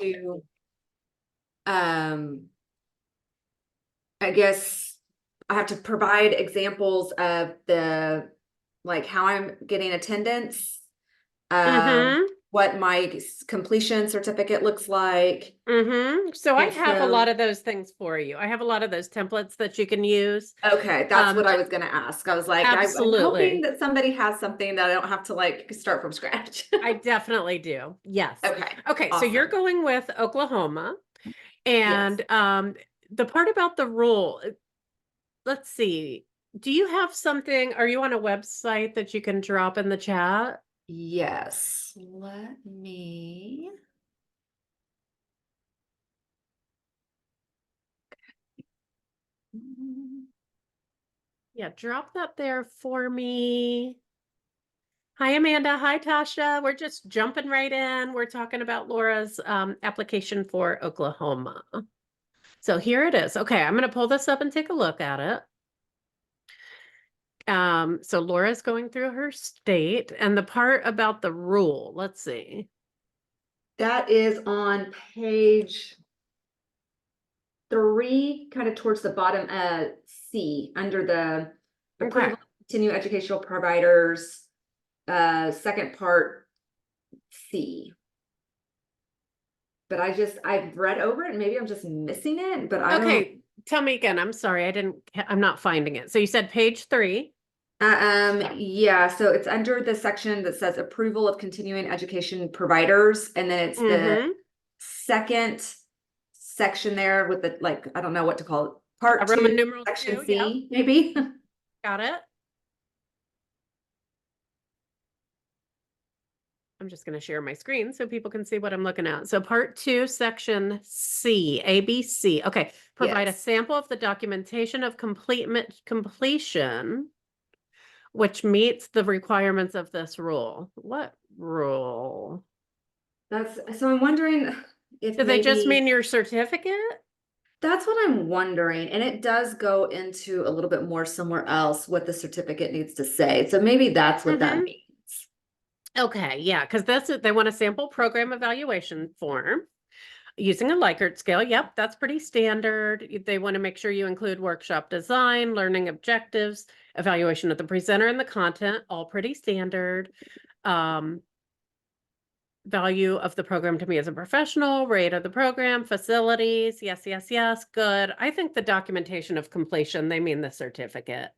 to, um, I guess I have to provide examples of the, like, how I'm getting attendance, Mm-hmm. what my completion certificate looks like. Mm-hmm. So I And have a lot so, of those things for you. I have a lot of those templates that you can use. okay, that's what I was gonna ask. I was like, I'm hoping Absolutely. that somebody has something that I don't have to like start from scratch. I definitely do. Yes. Okay, Okay, so you're awesome. going with Oklahoma. Yes. And the part about the rule, let's see. Do you have something? Are you on a website that you can drop in the chat? Yes. Let me. Yeah, drop that there for me. Hi, Amanda. Hi, Tasha. We're just jumping right in. We're talking about Laura's application for Oklahoma. So here it is. Okay, I'm going to pull this up and take a look at it. So Laura's going through her state and the part about the rule. Let's see. That is on page 3, kind of towards the bottom, C, under the Okay. approval of continuing educational providers, second part, C. But I've read over it and maybe I'm just missing it, but I don't. Okay. Tell me again. I'm sorry. I'm not finding it. So you said page 3. Yeah, so it's under the section that says approval of continuing education providers, and then it's the Mm-hmm. second section there with the, like, I don't know what to call it, A part 2, Roman numeral section 2. Yep. C, maybe. Got it. I'm just going to share my screen so people can see what I'm looking at. So part 2, section C, ABC. Okay. Provide a Yes. sample of the documentation of completion, which meets the requirements of this rule. What rule? That's so I'm wondering if Do they just maybe mean your certificate? that's what I'm wondering. And it does go into a little bit more somewhere else what the certificate needs to say. So maybe that's what that Mm-hmm. means. Okay, yeah, because that's it. They want a sample program evaluation form using a Likert scale. Yep, that's pretty standard. They want to make sure you include workshop design, learning objectives, evaluation of the presenter and the content, all pretty standard. Um, value of the program to me as a professional, rate of the program, facilities. Yes, yes, yes. Good. I think the documentation of completion, they mean the certificate.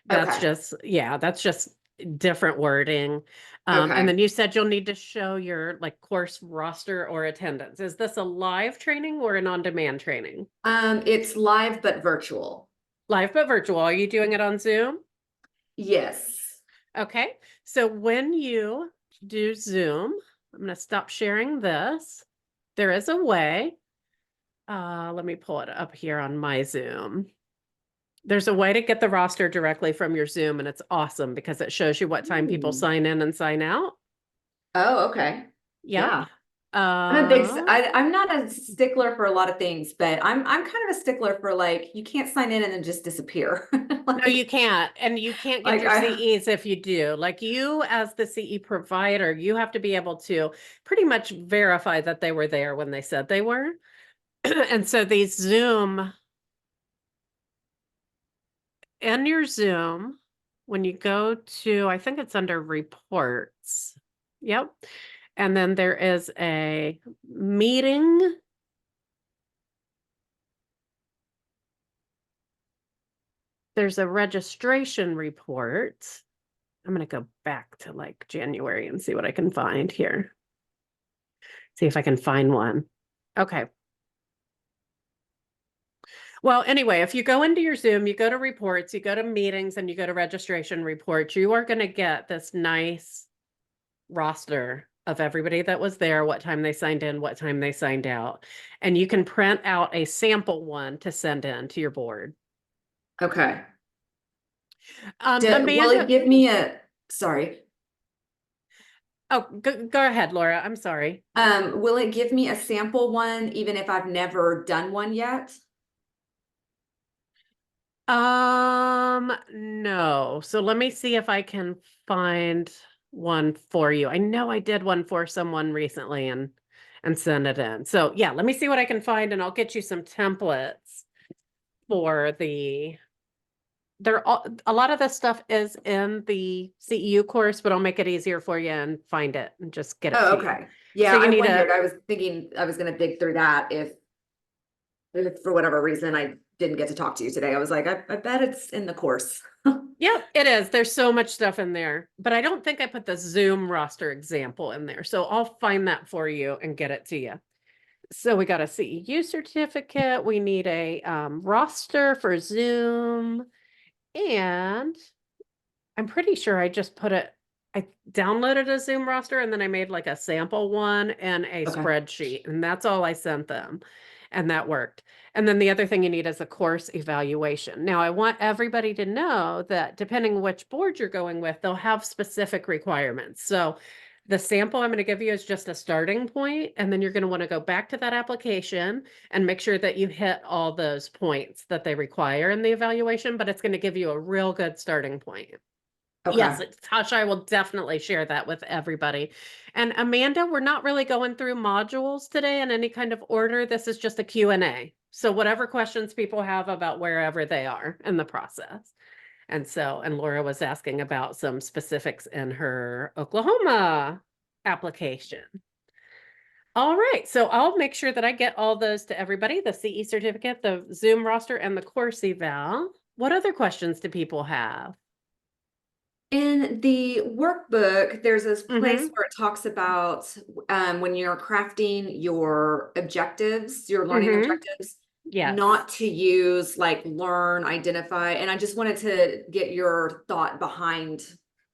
That's Okay. just, yeah, that's just different wording. And Okay. then you said you'll need to show your like course roster or attendance. Is this a live training or an on-demand training? It's live but virtual. Live but virtual. Are you doing it on Zoom? Yes. Okay. So when you do Zoom, I'm going to stop sharing this. There is a way. Let me pull it up here on my Zoom. There's a way to get the roster directly from your Zoom, and it's awesome because it shows you what time people Hmm. sign in and sign out. Oh, okay. Yep. Yeah. I'm not a stickler for a lot of things, but I'm kind of a stickler for, like, you can't sign in and then just disappear. No, you Like, can't. And you can't get like your I CEs if you do. Like you, as the CE provider, you have to be able to pretty much verify that they were there when they said they were. And so these Zoom, in your Zoom, when you go to, I think it's under reports. Yep. And then there is a meeting. There's a registration report. I'm going to go back to like January and see what I can find here. See if I can find one. Okay. Well, anyway, if you go into your Zoom, you go to reports, you go to meetings, and you go to registration reports, you are going to get this nice roster of everybody that was there, what time they signed in, what time they signed out. And you can print out a sample one to send in to your board. okay. Will it Amanda, give me a, sorry. oh, go ahead, Laura. I'm sorry. Will it give me a sample one even if I've never done one yet? No. So let me see if I can find one for you. I know I did one for someone recently and and send it in. So yeah, let me see what I can find and I'll get you some templates for a lot of this stuff is in the CEU course, but I'll make it easier for you and find it and just get it Oh, to you. okay. Yeah, So you I need wondered, a, I was thinking I was gonna dig through that if for whatever reason I didn't get to talk to you today. I was like, I bet it's in the course. yeah, it is. There's so much stuff in there, but I don't think I put the Zoom roster example in there. So I'll find that for you and get it to you. So we got a CEU certificate. We need a roster for Zoom. And I'm pretty sure I just I downloaded a Zoom roster and then I made like a sample one and a Okay. spreadsheet, and that's all I sent them. And that worked. And then the other thing you need is a course evaluation. Now, I want everybody to know that depending which board you're going with, they'll have specific requirements. So the sample I'm going to give you is just a starting point, and then you're going to want to go back to that application and make sure that you hit all those points that they require in the evaluation, but it's going to give you a real good starting point. Yes, Okay. Tasha, I will definitely share that with everybody. And Amanda, we're not really going through modules today in any kind of order. This is just a Q&A. So whatever questions people have about wherever they are in the process. And Laura was asking about some specifics in her Oklahoma application. All right, so I'll make sure that I get all those to everybody, the CE certificate, the Zoom roster, and the course eval. What other questions do people have? In the workbook, there's this place Mm-hmm. where it talks about when you're crafting your objectives, your learning Mm-hmm. objectives, Yes. not to use like learn, identify. And I just wanted to get your thought behind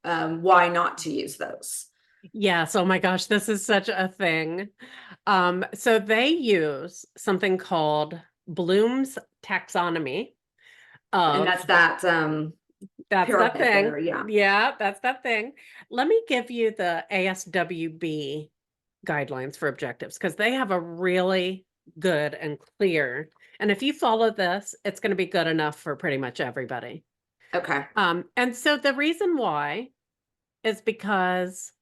why not to use those. Yes. Oh my gosh, this is such a thing. So they use something called Bloom's taxonomy And of that's that that's that pyramid thing. there. Yeah. Yeah, that's that thing. Let me give you the ASWB guidelines for objectives because they have a really good and clear. And if you follow this, it's going to be good enough for pretty much everybody. Okay. And so the reason why is because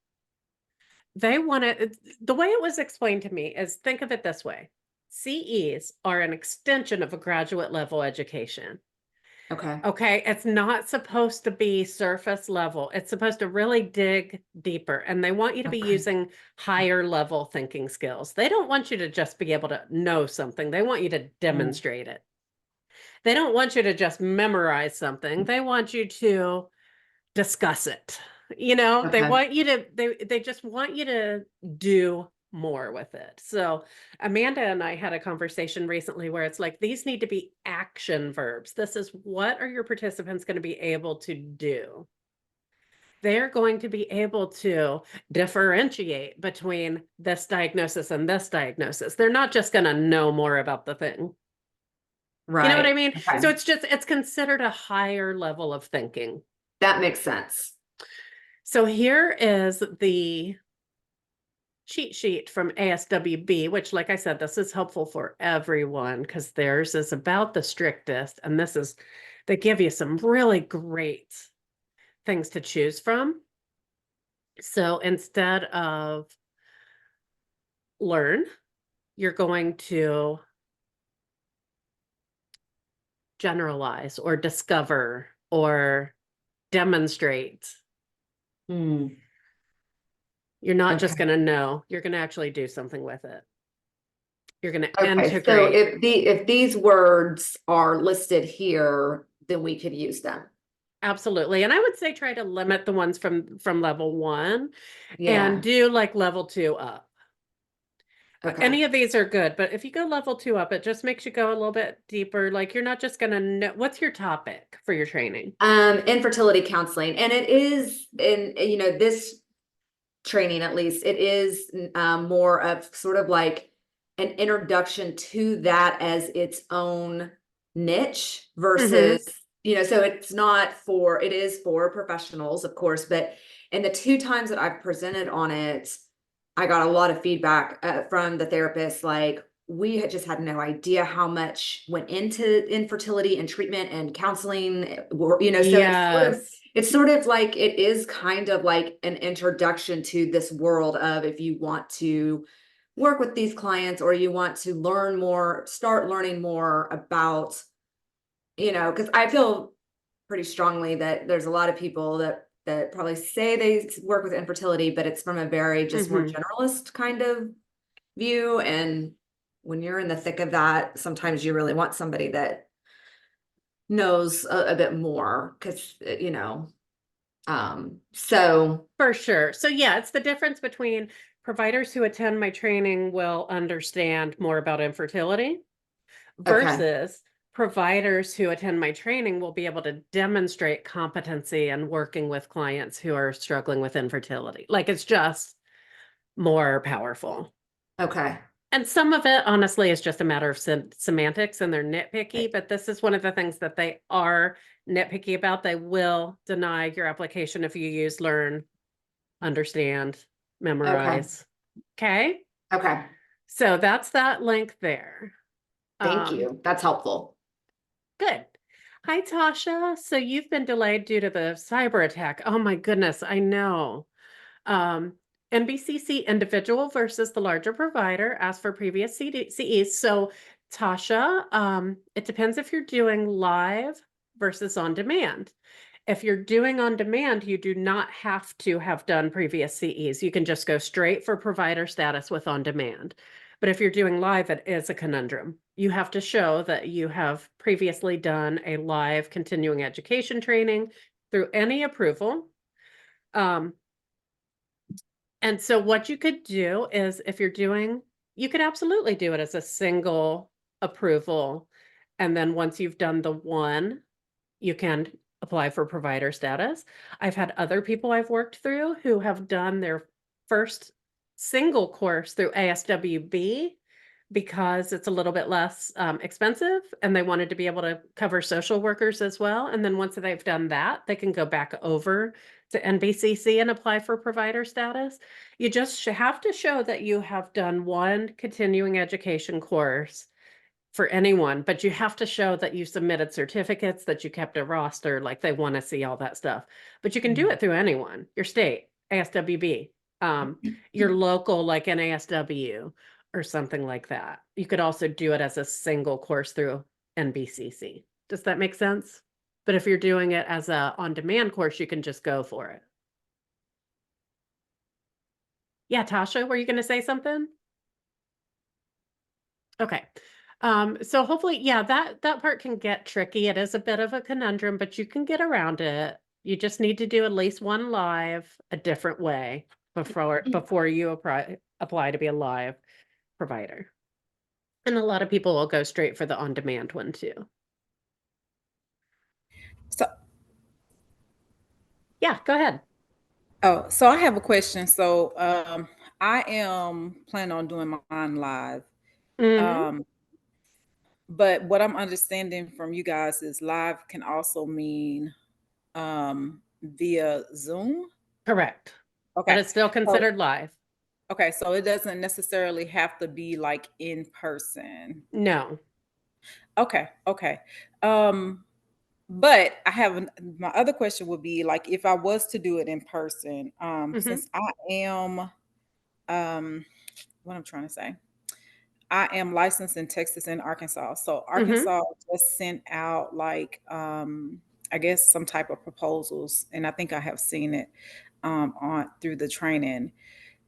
they want to, the way it was explained to me is think of it this way. CEs are an extension of a graduate level education. Okay. Okay, it's not supposed to be surface level. It's supposed to really dig deeper. And they want you to be Okay. using higher level thinking skills. They don't want you to just be able to know something. They want you to Mm. demonstrate it. They don't want you to just memorize something. They want you to discuss it. They Okay. want you to they just want you to do more with it. So Amanda and I had a conversation recently where it's like these need to be action verbs. This is what are your participants going to be able to do? They're going to be able to differentiate between this diagnosis and this diagnosis. They're not just going to know more about the thing. You know what I Right. mean? So Okay. it's considered a higher level of thinking. That makes sense. So here is the cheat sheet from ASWB, which, like I said, this is helpful for everyone because theirs is about the strictest. And they give you some really great things to choose from. So instead of learn, you're going to generalize or discover or demonstrate. Mm. You're not just Okay. going to know, you're going to actually do something with it. You're going to Okay, so integrate. if these words are listed here, then we could use them. Absolutely. And I would say try to limit the ones from level 1 and Yeah. do like level 2 up. Okay. Any of these are good, but if you go level 2 up, it just makes you go a little bit deeper. Like you're not just gonna know what's your topic for your training. Infertility counseling, and it is in this training at least it is more of sort of like an introduction to that as its own niche Mm-hmm. versus so it is for professionals of course, but in the two times that I've presented on it I got a lot of feedback from the therapist like we had just had no idea how much went into infertility and treatment and counseling so Yes. it's sort of like it is kind of like an introduction to this world of if you want to work with these clients, or you want to learn more, start learning more about, because I feel pretty strongly that there's a lot of people that probably say they work with infertility, but it's from a very just more generalist kind of view. And when you're in the thick of that, sometimes you really want somebody that knows a bit more, because so For sure. So yeah, it's the difference between providers who attend my training will understand more about infertility okay, versus providers who attend my training will be able to demonstrate competency in working with clients who are struggling with infertility. Like it's just more powerful. okay, And some of it, honestly, is just a matter of semantics and they're nitpicky, but this is one of the things that they are nitpicky about. They will deny your application if you use learn, understand, okay, memorize. Okay. okay. So that's that link there. Thank Um, you. That's helpful. Good. Hi, Tasha. So you've been delayed due to the cyber attack. Oh my goodness, I know. Um, NBCC individual versus the larger provider asked for previous CEs. So Tasha, it depends if you're doing live versus on demand. If you're doing on demand, you do not have to have done previous CEs. You can just go straight for provider status with on demand. But if you're doing live, it is a conundrum. You have to show that you have previously done a live continuing education training through any approval. Um, and so what you could do is if you're doing, you could absolutely do it as a single approval. And then once you've done the one, you can apply for provider status. I've had other people I've worked through who have done their first single course through ASWB because it's a little bit less expensive and they wanted to be able to cover social workers as well. And then once they've done that, they can go back over to NBCC and apply for provider status. You just have to show that you have done one continuing education course for anyone, but you have to show that you submitted certificates, that you kept a roster, like they want to see all that stuff. But you can do it through anyone, your state, ASWB, your local, like NASW or something like that. You could also do it as a single course through NBCC. Does that make sense? But if you're doing it as a on-demand course, you can just go for it. Yeah, Tasha, were you going to say something? Okay. So hopefully, yeah, that part can get tricky. It is a bit of a conundrum, but you can get around it. You just need to do at least one live a different way before you apply to be a live provider. And a lot of people will go straight for the on-demand one too. So, Yeah, go ahead. so I have a question. So, I am planning on doing mine live. Mhm. Um, but what I'm understanding from you guys is live can also mean via Zoom. Correct. But Okay. it's still So, considered live. okay, so it doesn't necessarily have to be like in person. No. Okay, okay. Um, but my other question would be like if I was to do it in person, Hmm. since I am what I'm trying to say. I am licensed in Texas and Arkansas. So Hmm. Arkansas just sent out like I guess some type of proposals, and I think I have seen it on through the training.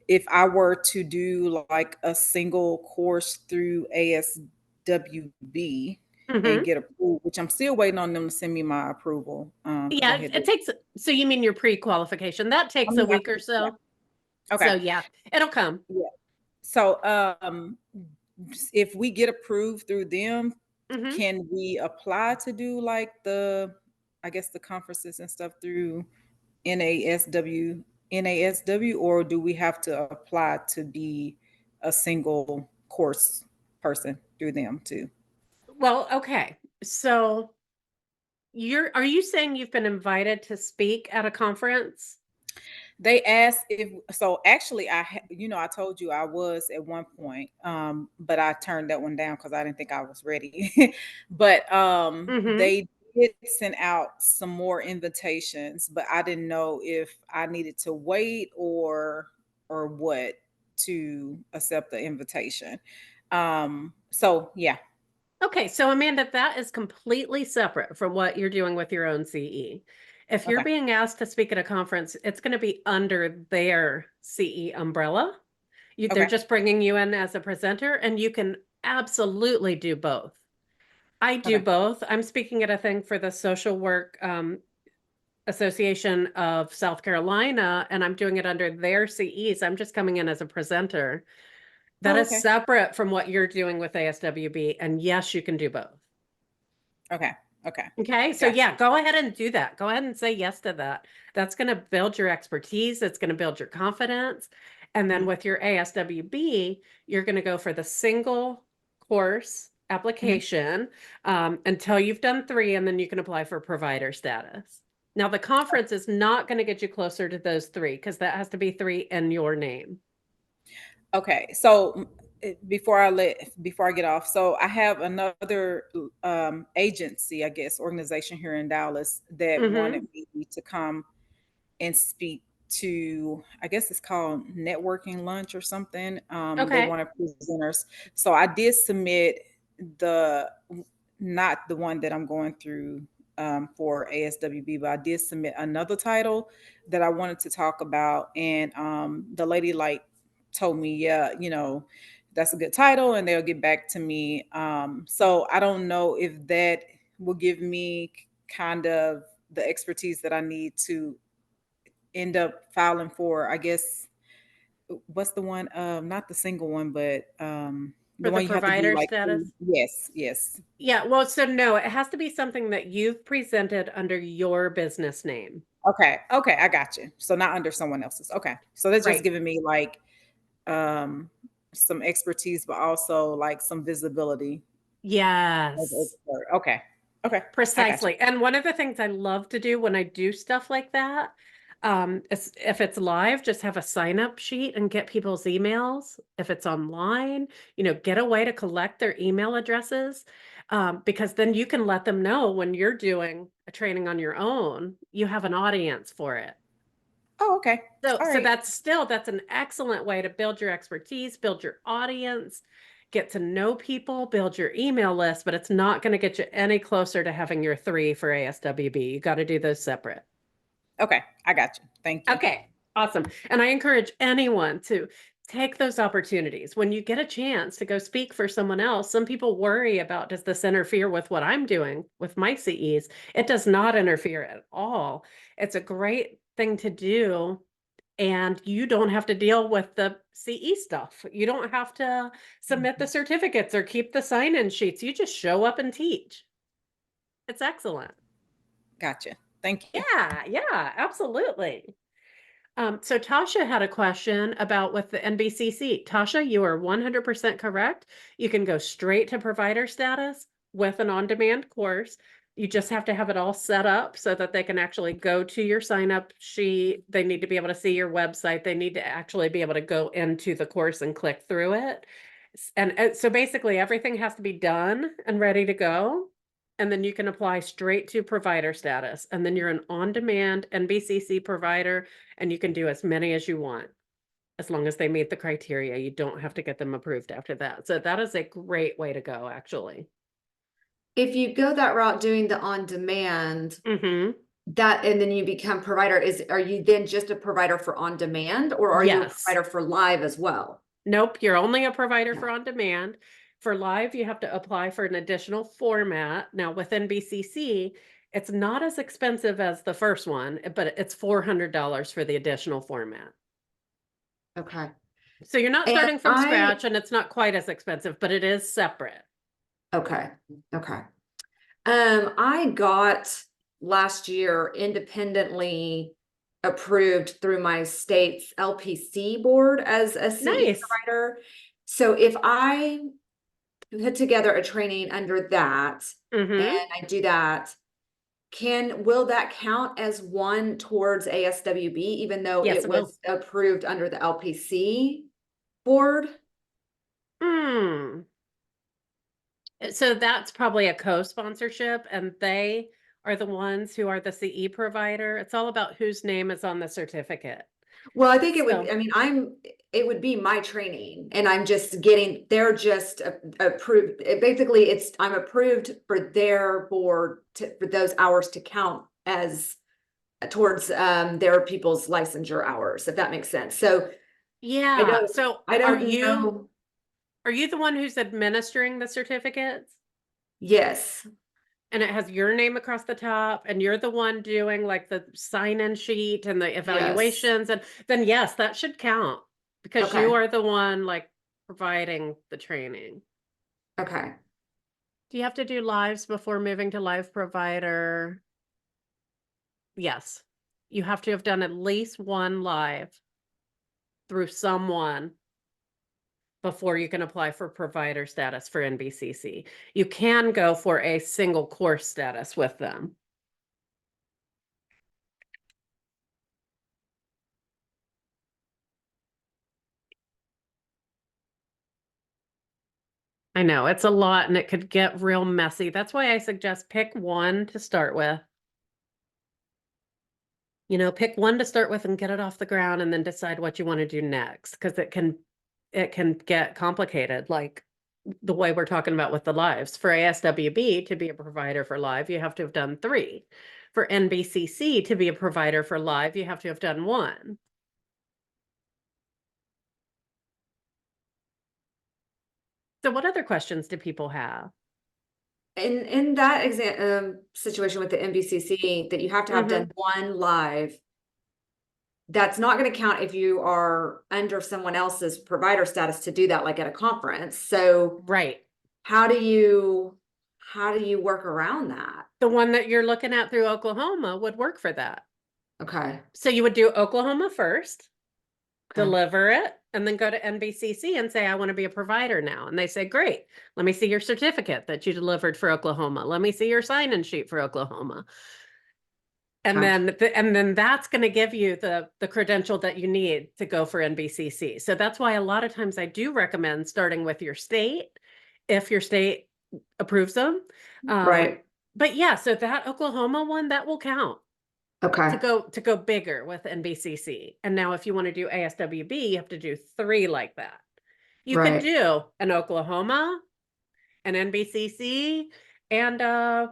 If I were to do like a single course through ASWB and Hmm. get approved, which I'm still waiting on them to send me my approval because I Yeah, had it to. takes, so you mean your pre-qualification. That I takes a mean, week or yeah. so. Okay. So yeah, it'll come. Yeah. So if we get approved through them, Hmm. can we apply to do like I guess the conferences and stuff through NASW, NASW, or do we have to apply to be a single course person through them too? Well, okay. So are you saying you've been invited to speak at a conference? They asked if so. Actually, I told you I was at one point, but I turned that one down because I didn't think I was ready. But Hmm. they did send out some more invitations, but I didn't know if I needed to wait or what to accept the invitation. So yeah. Okay, so Amanda, that is completely separate from what you're doing with your own CE. If you're Okay. being asked to speak at a conference, it's going to be under their CE umbrella. They're Okay. just bringing you in as a presenter, and you can absolutely do both. I do Okay. both. I'm speaking at a thing for the Social Work Association of South Carolina, and I'm doing it under their CEs. I'm just coming in as a presenter. That Oh, is okay. separate from what you're doing with ASWB. And yes, you can do both. Okay. Okay. Okay. So Gotcha. yeah, go ahead and do that. Go ahead and say yes to that. That's going to build your expertise. It's going to build your confidence. And then Mhm. with your ASWB, you're going to go for the single course application until you've done 3, and then you can apply for provider status. Now, the conference is not going to get you closer to those 3 because that has to be 3 in your name. Okay, so before I get off, so I have another agency, I guess, organization here in Dallas that wanted me to come and speak to, I guess it's called networking lunch or something. They Okay. wanted presenters, so I did submit the not the one that I'm going through for ASWB, but I did submit another title that I wanted to talk about, and the lady like told me, yeah, that's a good title, and they'll get back to me. So I don't know if that will give me kind of the expertise that I need to end up filing for, I guess, what's the one? Not the single one, but For the the one you have to do provider like status. yes, yes. Yeah, well, so no, it has to be something that you've presented under your business name. Okay, okay, I got you. So not under someone else's. Okay. So that's just Right. giving me like um some expertise, but also like some visibility as Yes, expert. Okay. Okay. I got you. precisely. And one of the things I love to do when I do stuff like that, is if it's live, just have a sign up sheet and get people's emails. If it's online, get a way to collect their email addresses, because then you can let them know when you're doing a training on your own, you have an audience for it. Oh, okay. So, All so right. that's an excellent way to build your expertise, build your audience, get to know people, build your email list, but it's not going to get you any closer to having your 3 for ASWB. You got to do those separate. Okay. I got you. Thank you. Okay, awesome. And I encourage anyone to take those opportunities. When you get a chance to go speak for someone else, some people worry about, does this interfere with what I'm doing with my CEs? It does not interfere at all. It's a great thing to do, and you don't have to deal with the CE stuff. You don't have to submit the Mhm. certificates or keep the sign-in sheets. You just show up and teach. It's excellent. Gotcha. Thank you. Yeah, absolutely. So Tasha had a question about with the NBCC. Tasha, you are 100% correct. You can go straight to provider status with an on-demand course. You just have to have it all set up so that they can actually go to your sign up sheet. They need to be able to see your website. They need to actually be able to go into the course and click through it. And so basically everything has to be done and ready to go. And then you can apply straight to provider status. And then you're an on-demand NBCC provider, and you can do as many as you want. As long as they meet the criteria, you don't have to get them approved after that. So that is a great way to go, actually. If you go that route doing the on demand, Mm-hmm. that and then you become provider, are you then just a provider for on demand, or are you a Yes. provider for live as well? Nope, you're only a provider for on demand. For live, you have to apply for an additional format. Now with NBCC, it's not as expensive as the first one, but it's $400 for the additional format. Okay. So you're not And starting from scratch, and it's not quite as expensive, but it is separate. Okay. I got last year independently approved through my state's LPC board as a CE Nice. provider. So if I put together a training under that Mm-hmm. and I do that, will that count as one towards ASWB, even though Yes, it it will. was approved under the LPC board? Hmm. So that's probably a co-sponsorship, and they are the ones who are the CE provider. It's all about whose name is on the certificate. Well, I think it would, So- I mean, it would be my training and I'm just they're just approved. Basically, I'm approved for their board for those hours to count as towards, their people's licensure hours, if that makes sense. So Yeah, so I are don't know. are you the one who's administering the certificates? Yes, And it has your name across the top, and you're the one doing like the sign-in sheet and the evaluations, and then yes, that should count because you Okay. are the one like providing the training. okay. Do you have to do lives before moving to live provider? Yes. You have to have done at least one live through someone before you can apply for provider status for NBCC. You can go for a single course status with them. I know it's a lot and it could get real messy. That's why I suggest pick one to start with. You know, pick one to start with and get it off the ground and then decide what you want to do next because it can get complicated like the way we're talking about with the lives. For ASWB to be a provider for live, you have to have done 3. For NBCC to be a provider for live, you have to have done 1. So what other questions do people have? In that situation with the NBCC, that you have to have done one live, that's not going to count if you are under someone else's provider status to do that, like at a conference. So Right. how do you work around that? The one that you're looking at through Oklahoma would work for that. Okay. So you would do Oklahoma first, Okay. deliver it, and then go to NBCC and say, I want to be a provider now. And they say, great, let me see your certificate that you delivered for Oklahoma. Let me see your sign-in sheet for Oklahoma. And Okay. then that's going to give you the credential that you need to go for NBCC. So that's why a lot of times I do recommend starting with your state, if your state approves them. Right. But yeah, so that Oklahoma one, that will count Okay. to go bigger with NBCC. And now if you want to do ASWB, you have to do 3 like that. You could Right. do an Oklahoma, an NBCC, and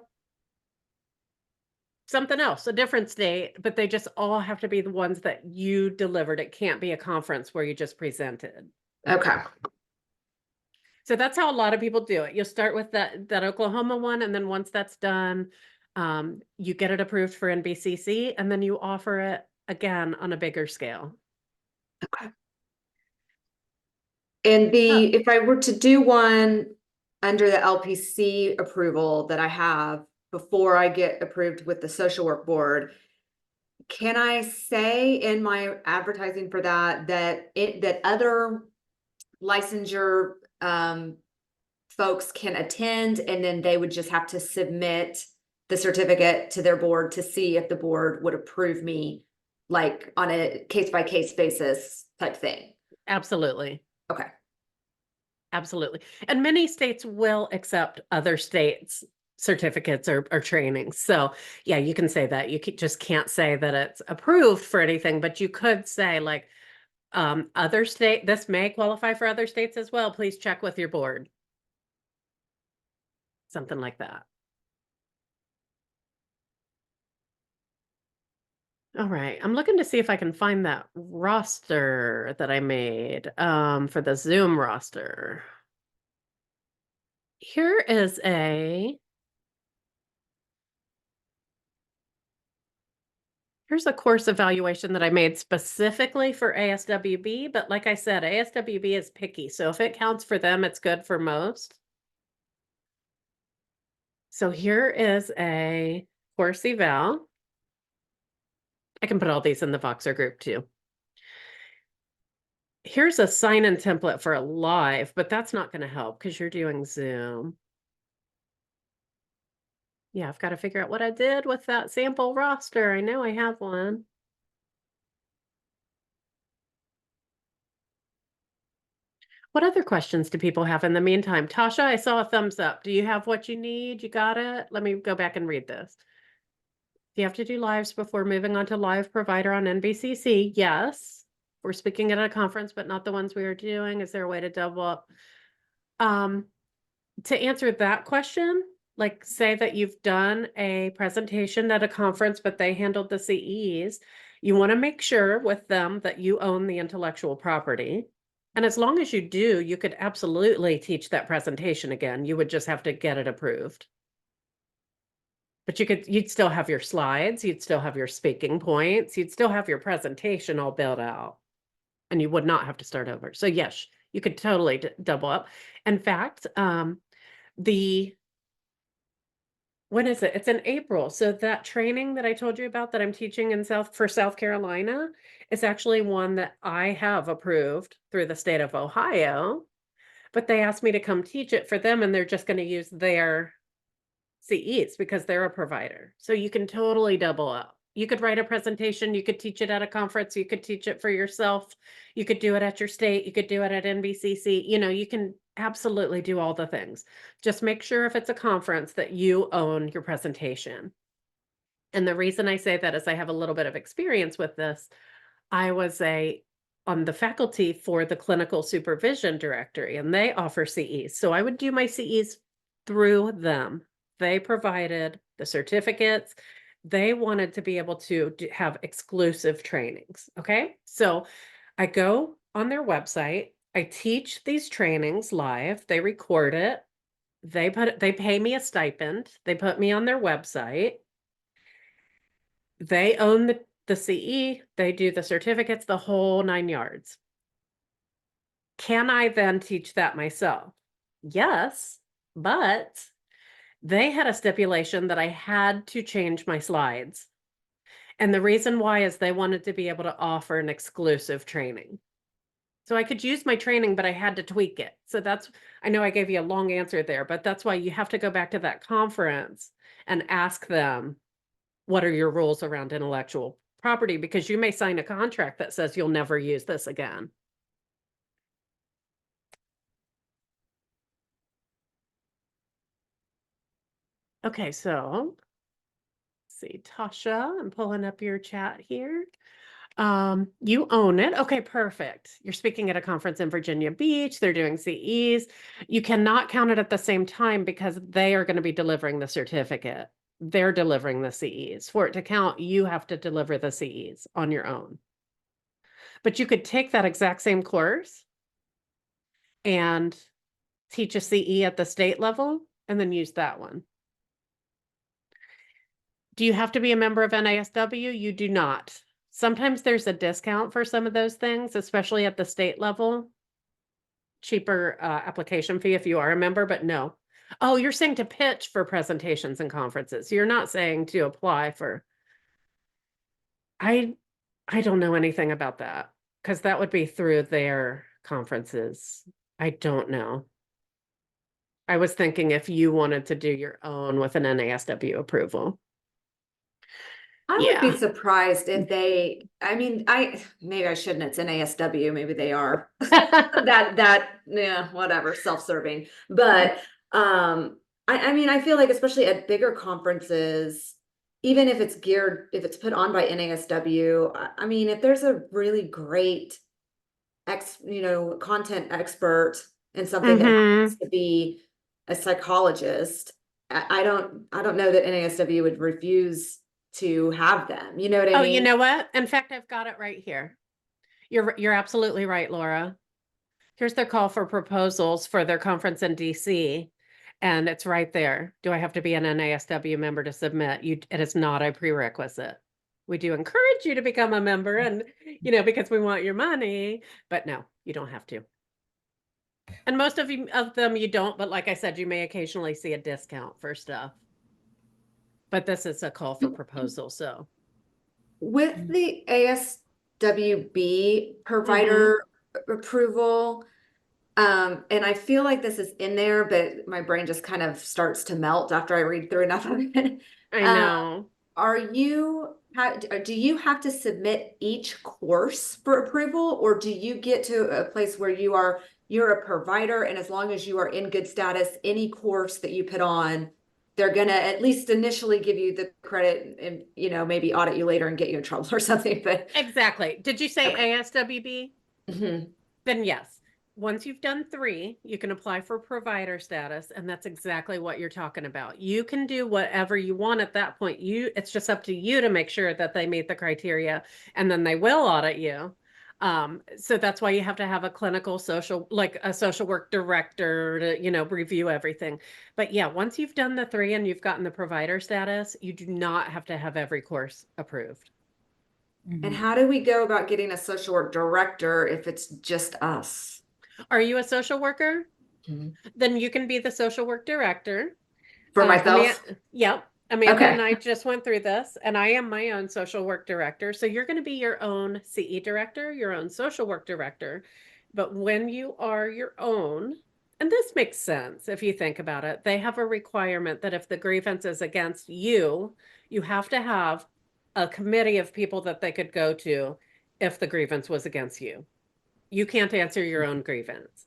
something else, a different state, but they just all have to be the ones that you delivered. It can't be a conference where you just presented. Okay. So that's how a lot of people do it. You'll start with that Oklahoma one, and then once that's done, you get it approved for NBCC, and then you offer it again on a bigger scale. Okay. And if I were to do one under the LPC approval that I have before I get approved with the social work board, can I say in my advertising for that other licensure folks can attend, and then they would just have to submit the certificate to their board to see if the board would approve me, like on a case-by-case basis type thing? Absolutely. Okay. Absolutely. And many states will accept other states' certificates or trainings. So yeah, you can say that. You just can't say that it's approved for anything, but you could say like, other state, this may qualify for other states as well. Please check with your board. Something like that. All right. I'm looking to see if I can find that roster that I made for the Zoom roster. Here is here's a course evaluation that I made specifically for ASWB, but like I said, ASWB is picky. So if it counts for them, it's good for most. So here is a course eval. I can put all these in the Voxer group too. Here's a sign-in template for a live, but that's not going to help because you're doing Zoom. Yeah, I've got to figure out what I did with that sample roster. I know I have one. What other questions do people have in the meantime? Tasha, I saw a thumbs up. Do you have what you need? You got it? Let me go back and read this. Do you have to do lives before moving on to live provider on NBCC? Yes. We're speaking at a conference, but not the ones we are doing. Is there a way to double up? To answer that question, like say that you've done a presentation at a conference, but they handled the CEs, you want to make sure with them that you own the intellectual property. And as long as you do, you could absolutely teach that presentation again. You would just have to get it approved. But you'd still have your slides, you'd still have your speaking points, you'd still have your presentation all built out. And you would not have to start over. So yes, you could totally double up. In fact, when is it? It's in April. So that training that I told you about that I'm teaching in South Carolina is actually one that I have approved through the state of Ohio, but they asked me to come teach it for them and they're just going to use their CEs because they're a provider. So you can totally double up. You could write a presentation, you could teach it at a conference, you could teach it for yourself, you could do it at your state, you could do it at NBCC, you can absolutely do all the things. Just make sure if it's a conference that you own your presentation. And the reason I say that is I have a little bit of experience with this. I was on the faculty for the clinical supervision directory and they offer CEs. So I would do my CEs through them. They provided the certificates. They wanted to be able to have exclusive trainings. Okay. So I go on their website. I teach these trainings live. They record it. They pay me a stipend. They put me on their website. They own the CE. They do the certificates, the whole 9 yards. Can I then teach that myself? Yes, but they had a stipulation that I had to change my slides. And the reason why is they wanted to be able to offer an exclusive training. So I could use my training, but I had to tweak it. So I know I gave you a long answer there, but that's why you have to go back to that conference and ask them, what are your rules around intellectual property? Because you may sign a contract that says you'll never use this again. Okay, so see, Tasha, I'm pulling up your chat here. You own it. Okay, perfect. You're speaking at a conference in Virginia Beach. They're doing CEs. You cannot count it at the same time because they are going to be delivering the certificate. They're delivering the CEs. For it to count, you have to deliver the CEs on your own. But you could take that exact same course and teach a CE at the state level and then use that one. Do you have to be a member of NASW? You do not. Sometimes there's a discount for some of those things, especially at the state level. Cheaper application fee if you are a member, but no. Oh, you're saying to pitch for presentations and conferences. You're not saying to apply for. I don't know anything about that because that would be through their conferences. I don't know. I was thinking if you wanted to do your own with an NASW approval. I Yeah. would be surprised if maybe I shouldn't, it's NASW, maybe they are whatever, self-serving. But I feel like especially at bigger conferences, even if it's put on by NASW, if there's a really great content expert in something that happens to be a psychologist, I don't know that NASW would refuse to have them. You know what I mean? Oh, you know what? In fact, I've got it right here. You're absolutely right, Laura. Here's their call for proposals for their conference in DC. And it's right there. Do I have to be an NASW member to submit? It is not a prerequisite. We do encourage you to become a member and, because we want your money, but no, you don't have to. And most of them you don't, but like I said, you may occasionally see a discount for stuff. But this is a call for proposal, so. With the ASWB provider approval, and I feel like this is in there, but my brain just kind of starts to melt after I read through enough of it. I know. Do you have to submit each course for approval, or do you get to a place where you're a provider, and as long as you are in good status, any course that you put on, they're gonna at least initially give you the credit and, you know, maybe audit you later and get you in trouble or something, but. Exactly. Did you say Okay. ASWB? Mhm. Then yes. Once you've done 3, you can apply for provider status, and that's exactly what you're talking about. You can do whatever you want at that point. It's just up to you to make sure that they meet the criteria, and then they will audit you. So that's why you have to have a clinical social, like a social work director to, you know, review everything. But yeah, once you've done the 3 and you've gotten the provider status, you do not have to have every course approved. And Mhm. how do we go about getting a social work director if it's just us? Are you a social worker? Mhm. Then you can be the social work director. For Amanda, myself? yep. Amanda and Okay. I just went through this, and I am my own social work director. So you're going to be your own CE director, your own social work director. But when you are your own, and this makes sense if you think about it, they have a requirement that if the grievance is against you, you have to have a committee of people that they could go to if the grievance was against you. You can't answer your own grievance.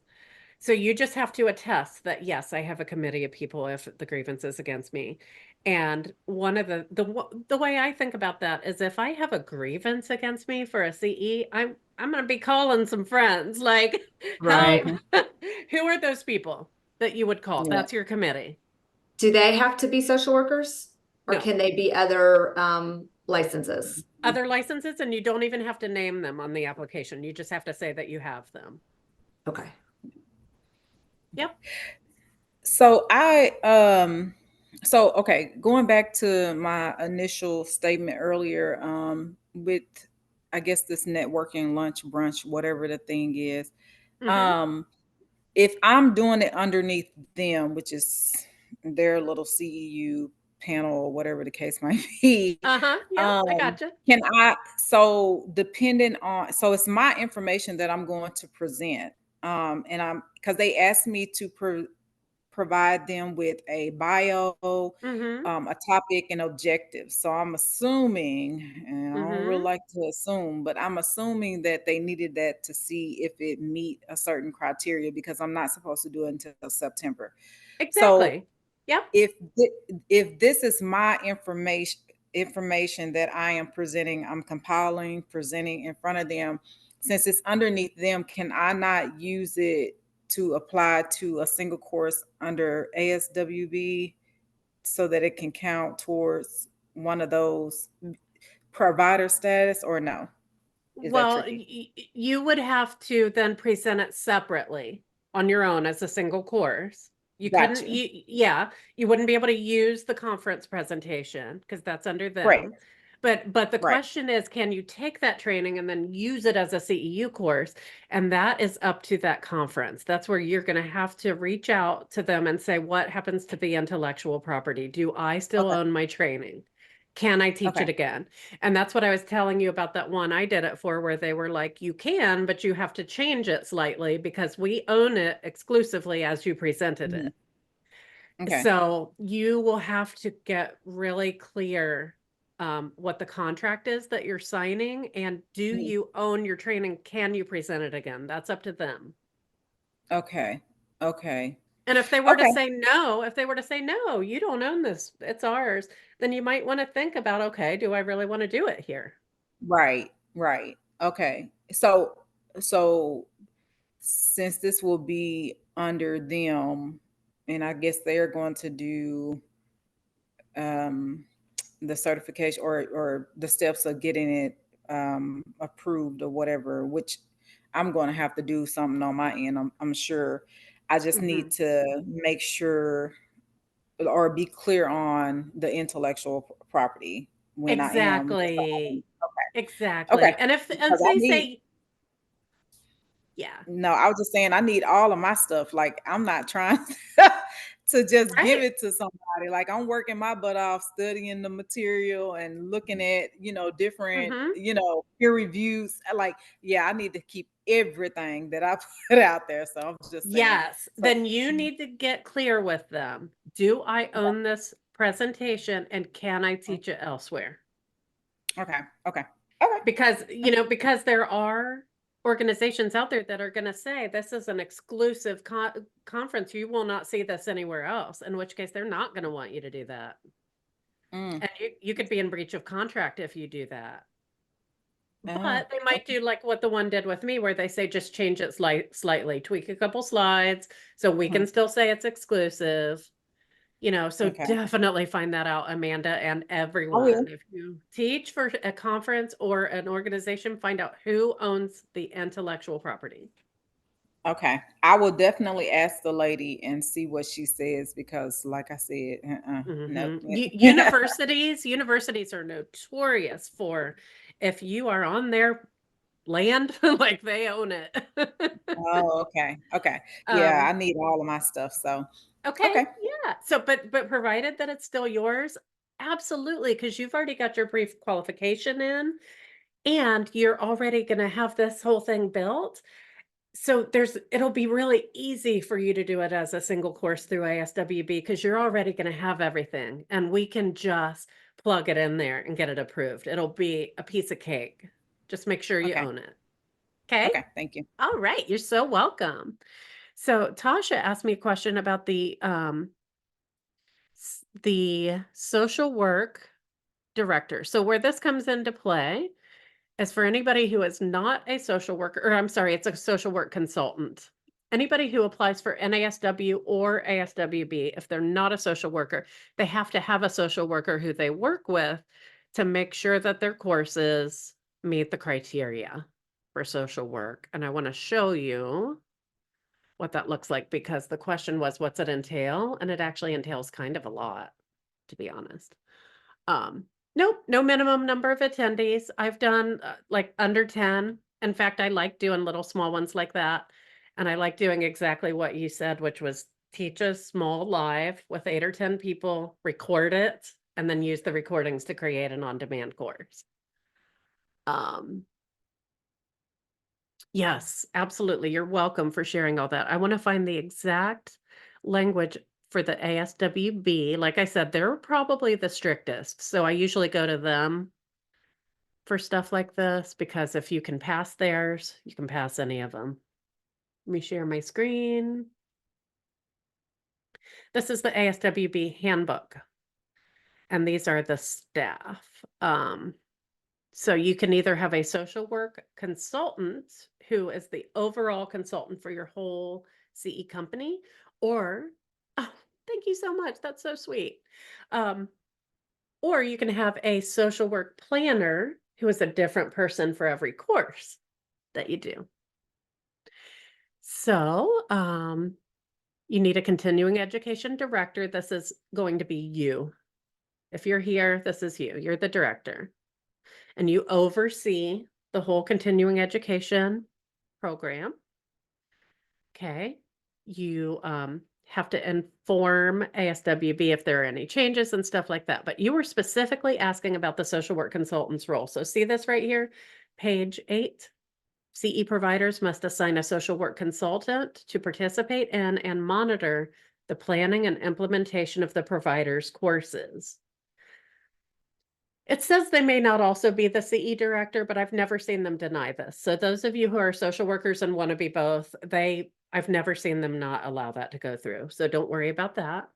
So you just have to attest that, yes, I have a committee of people if the grievance is against me. And one of the way I think about that is if I have a grievance against me for a CE, I'm going to be calling some friends like, help. Right. Who are those people that you would call? Yeah. That's your committee. Do they have to be social workers or No, can they be other licenses? other licenses, and you don't even have to name them on the application. You just have to say that you have them. Okay. Yep. So okay, going back to my initial statement earlier, with I guess this networking lunch brunch, whatever the thing is, Mm-hmm. um, if I'm doing it underneath them, which is their little CEU panel or whatever the case might be, Uh-huh. Yep. I um, gotcha. can I, so depending on, so it's my information that I'm going to present. And because they asked me to provide them with a bio, Mm-hmm. a topic, and objectives. So I'm assuming, and I don't really Mm-hmm. like to assume, but I'm assuming that they needed that to see if it meet a certain criteria because I'm not supposed to do it until September. So Exactly. Yep. if this is my information that I am presenting, I'm compiling, presenting in front of them, since it's underneath them, can I not use it to apply to a single course under ASWB so that it can count towards one of those provider status, or no? Is that Well, tricky? you would have to then present it separately on your own as a single course. You Got couldn't, you. yeah, you wouldn't be able to use the conference presentation because that's under Right. them. But the Right. question is, can you take that training and then use it as a CEU course? And that is up to that conference. That's where you're going to have to reach out to them and say, what happens to the intellectual property? Do I still Okay. own my training? Can I teach Okay. it again? And that's what I was telling you about that one I did it for, where they were like, you can, but you have to change it slightly because we own it exclusively as you presented Mhm. it. Okay. So you will have to get really clear what the contract is that you're signing, and do Mhm. you own your training? Can you present it again? That's up to them. Okay. Okay. And if they were to Okay. say no, you don't own this, it's ours, then you might want to think about, okay, do I really want to do it here? Right, right. Okay. So since this will be under them, and I guess they're going to do um the certification or the steps of getting it approved or whatever, which I'm going to have to do something on my end. I'm sure. I just Hmm. need to make sure or be clear on the intellectual property when I am deciding. Exactly. Okay. Exactly. And if Because I they need, say, yeah, no, I was just saying I need all of my stuff. Like I'm not trying to just give right. it to somebody. Like I'm working my butt off studying the material and looking at, different, Hmm. peer reviews. Like, yeah, I need to keep everything that I put out there. So I'm just saying. Yes. So Then you need to get clear with them. Do I own this presentation and can I teach it elsewhere? okay. Okay. Okay. Because, because there are organizations out there that are going to say this is an exclusive conference. You will not see this anywhere else, in which case they're not going to want you to do that. Mm. And you could be in breach of contract if you do that. Oh, But they might do like what the one did with me, where they say just change it slightly, tweak a couple slides so we can mhm. still say it's exclusive. So Okay. definitely find that out, Amanda, and I everyone. will. If you teach for a conference or an organization, find out who owns the intellectual property. Okay. I will definitely ask the lady and see what she says because, like I said, nope. Universities are notorious for, if you are on their land, like they own it. Oh, okay. Okay. Yeah, Um, I need all of my stuff. So, okay, okay. yeah. So, but provided that it's still yours, absolutely, because you've already got your brief qualification in, and you're already going to have this whole thing built. So it'll be really easy for you to do it as a single course through ASWB because you're already going to have everything, and we can just plug it in there and get it approved. It'll be a piece of cake. Just make sure you Okay. own it. Okay. Okay. Thank you. All right. You're so welcome. So Tasha asked me a question about the social work director. So where this comes into play is for anybody who is not a social worker, or I'm sorry, it's a social work consultant. Anybody who applies for NASW or ASWB, if they're not a social worker, they have to have a social worker who they work with to make sure that their courses meet the criteria for social work. And I want to show you what that looks like because the question was, what's it entail? And it actually entails kind of a lot, to be honest. Um, nope, no minimum number of attendees. I've done like under 10. In fact, I like doing little small ones like that. And I like doing exactly what you said, which was teach a small live with 8 or 10 people, record it, and then use the recordings to create an on-demand course. Yes, absolutely. You're welcome for sharing all that. I want to find the exact language for the ASWB. Like I said, they're probably the strictest. So I usually go to them for stuff like this because if you can pass theirs, you can pass any of them. Let me share my screen. This is the ASWB handbook, and these are the staff. So you can either have a social work consultant who is the overall consultant for your whole CE company, or, oh, thank you so much. That's so sweet. Or you can have a social work planner who is a different person for every course that you do. So, you need a continuing education director. This is going to be you. If you're here, this is you. You're the director. And you oversee the whole continuing education program. Okay. You have to inform ASWB if there are any changes and stuff like that. But you were specifically asking about the social work consultant's role. So see this right here, page 8. CE providers must assign a social work consultant to participate in and monitor the planning and implementation of the provider's courses. It says they may not also be the CE director, but I've never seen them deny this. So those of you who are social workers and want to be both, I've never seen them not allow that to go through. So don't worry about that.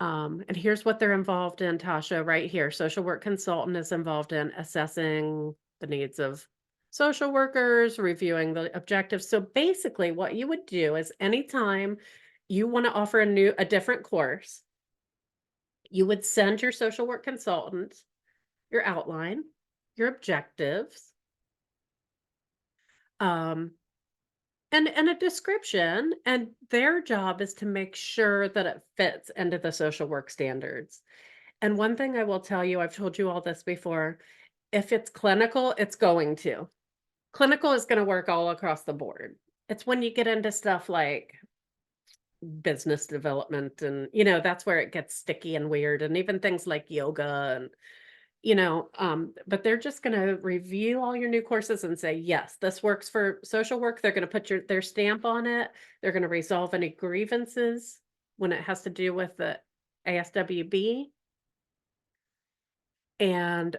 And here's what they're involved in, Tasha, right here. Social work consultant is involved in assessing the needs of social workers, reviewing the objectives. So basically what you would do is anytime you want to offer a different course, you would send your social work consultant your outline, your objectives, and a description, and their job is to make sure that it fits into the social work standards. And one thing I will tell you, I've told you all this before, if it's clinical, it's going to. Clinical is going to work all across the board. It's when you get into stuff like business development and, that's where it gets sticky and weird, and even things like yoga and but they're just going to review all your new courses and say, yes, this works for social work. They're going to put their stamp on it. They're going to resolve any grievances when it has to do with the ASWB. And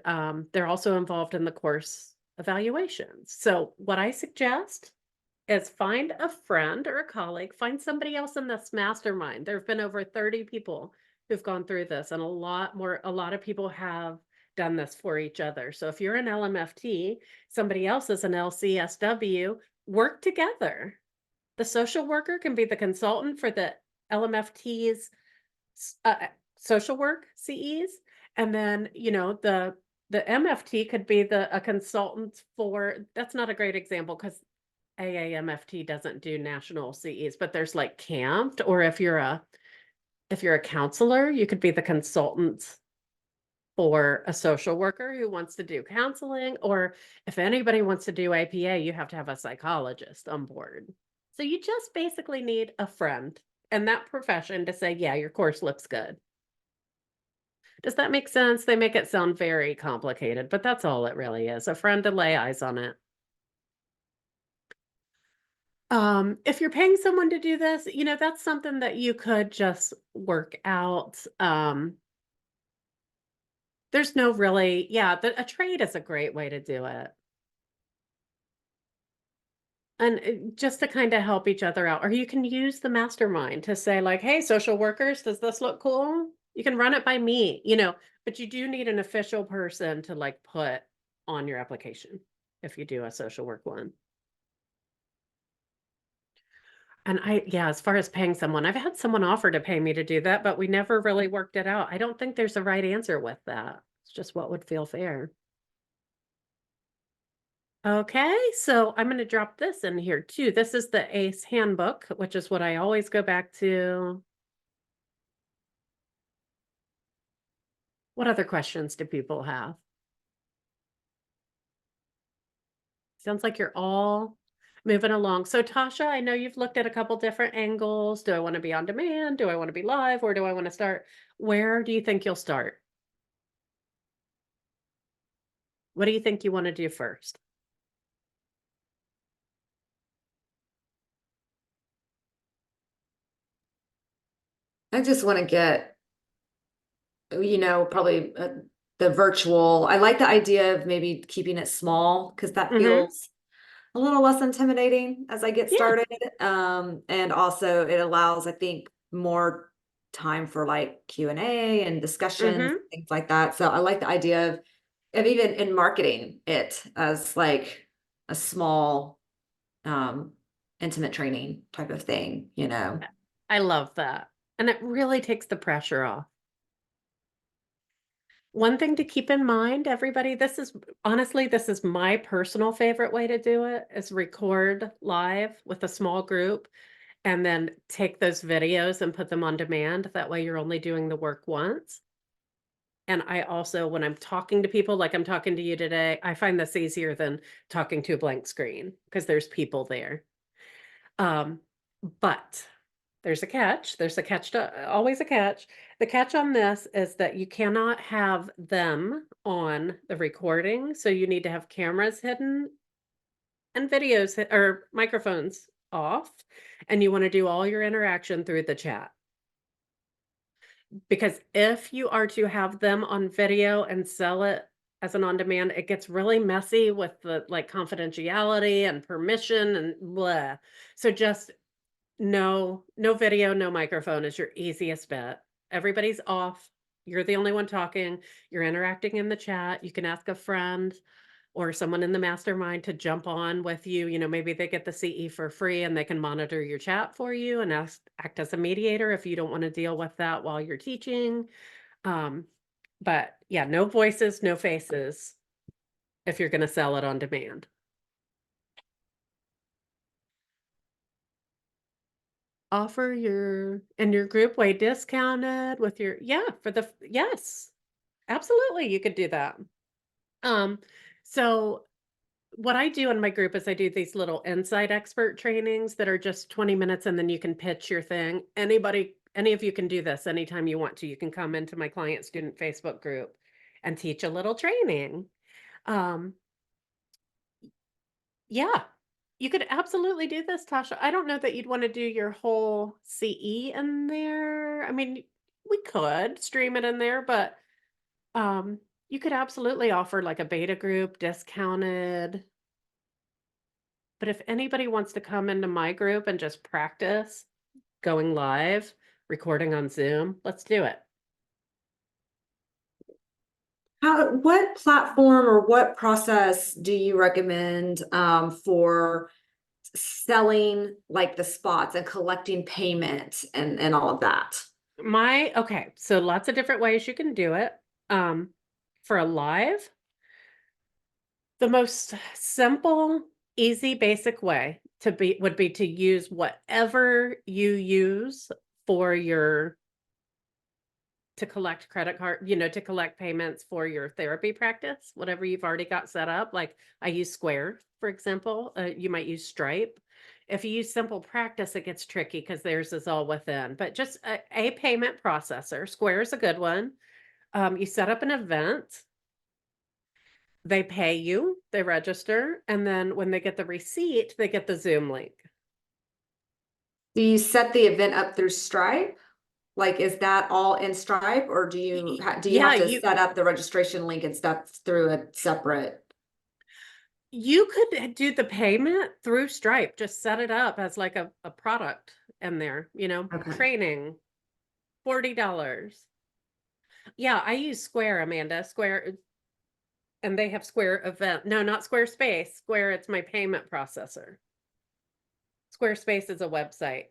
they're also involved in the course evaluations. So what I suggest is find a friend or a colleague, find somebody else in this mastermind. There have been over 30 people who've gone through this, and a lot of people have done this for each other. So if you're an LMFT, somebody else is an LCSW, work together. The social worker can be the consultant for the LMFT's social work CEs, and then the MFT could be a consultant for. That's not a great example because AAMFT doesn't do national CEs, but there's like camped, or if you're a counselor, you could be the consultant for a social worker who wants to do counseling, or if anybody wants to do APA, you have to have a psychologist on board. So you just basically need a friend in that profession to say, yeah, your course looks good. Does that make sense? They make it sound very complicated, but that's all it really is. A friend to lay eyes on it. If you're paying someone to do this, that's something that you could just work out. There's no really, yeah, a trade is a great way to do it. And just to kind of help each other out, or you can use the mastermind to say like, hey, social workers, does this look cool? You can run it by me, but you do need an official person to like put on your application if you do a social work one. And as far as paying someone, I've had someone offer to pay me to do that, but we never really worked it out. I don't think there's a right answer with that. It's just what would feel fair. Okay, so I'm going to drop this in here too. This is the ACE handbook, which is what I always go back to. What other questions do people have? Sounds like you're all moving along. So Tasha, I know you've looked at a couple different angles. Do I want to be on demand? Do I want to be live? Or do I want to start? Where do you think you'll start? What do you think you want to do first? I just want to get, probably the virtual. I like the idea of maybe keeping it small because that feels a little less intimidating as I get Yeah. started. And also it allows, I think, more time for like Q&A and discussions, things like that. So I like the idea of even in marketing it as like a small, intimate training type of thing, I love that. And it really takes the pressure off. One thing to keep in mind, everybody, this is my personal favorite way to do it, is record live with a small group and then take those videos and put them on demand. That way you're only doing the work once. And I also, when I'm talking to people, like I'm talking to you today, I find this easier than talking to a blank screen because there's people there. But there's a catch. There's a catch always a catch. The catch on this is that you cannot have them on the recording. So you need to have cameras hidden and videos or microphones off. And you want to do all your interaction through the chat. Because if you are to have them on video and sell it as an on-demand, it gets really messy with the like confidentiality and permission and blah. So just no video, no microphone is your easiest bet. Everybody's off. You're the only one talking. You're interacting in the chat. You can ask a friend or someone in the mastermind to jump on with you. Maybe they get the CE for free and they can monitor your chat for you and act as a mediator if you don't want to deal with that while you're teaching. But yeah, no voices, no faces if you're going to sell it on demand. Offer your group way discounted with your, yes, absolutely. You could do that. So what I do in my group is I do these little insight expert trainings that are just 20 minutes and then you can pitch your thing. Any of you can do this anytime you want to. You can come into my client student Facebook group and teach a little training. Yeah, you could absolutely do this, Tasha. I don't know that you'd want to do your whole CE in there. I mean, we could stream it in there, but You could absolutely offer like a beta group discounted. But if anybody wants to come into my group and just practice going live, recording on Zoom, let's do it. What platform or what process do you recommend for selling like the spots and collecting payment and all of that? Okay, so lots of different ways you can do it. For a live, the most simple, easy, basic way would be to use whatever you use for your to collect credit card, to collect payments for your therapy practice, whatever you've already got set up. Like I use Square, for example. You might use Stripe. If you use Simple Practice, it gets tricky because theirs is all within. But just a payment processor. Square is a good one. You set up an event. They pay you, they register, and then when they get the receipt, they get the Zoom link. Do you set the event up through Stripe? Like, is that all in Stripe, or do you Yeah, have to set up the registration link and stuff through a separate? you could do the payment through Stripe. Just set it up as like a product in there, Okay. training, $40. Yeah, I use Square, Amanda. Square, and they have Square event. No, not Squarespace. Square, it's my payment processor. Squarespace is a website.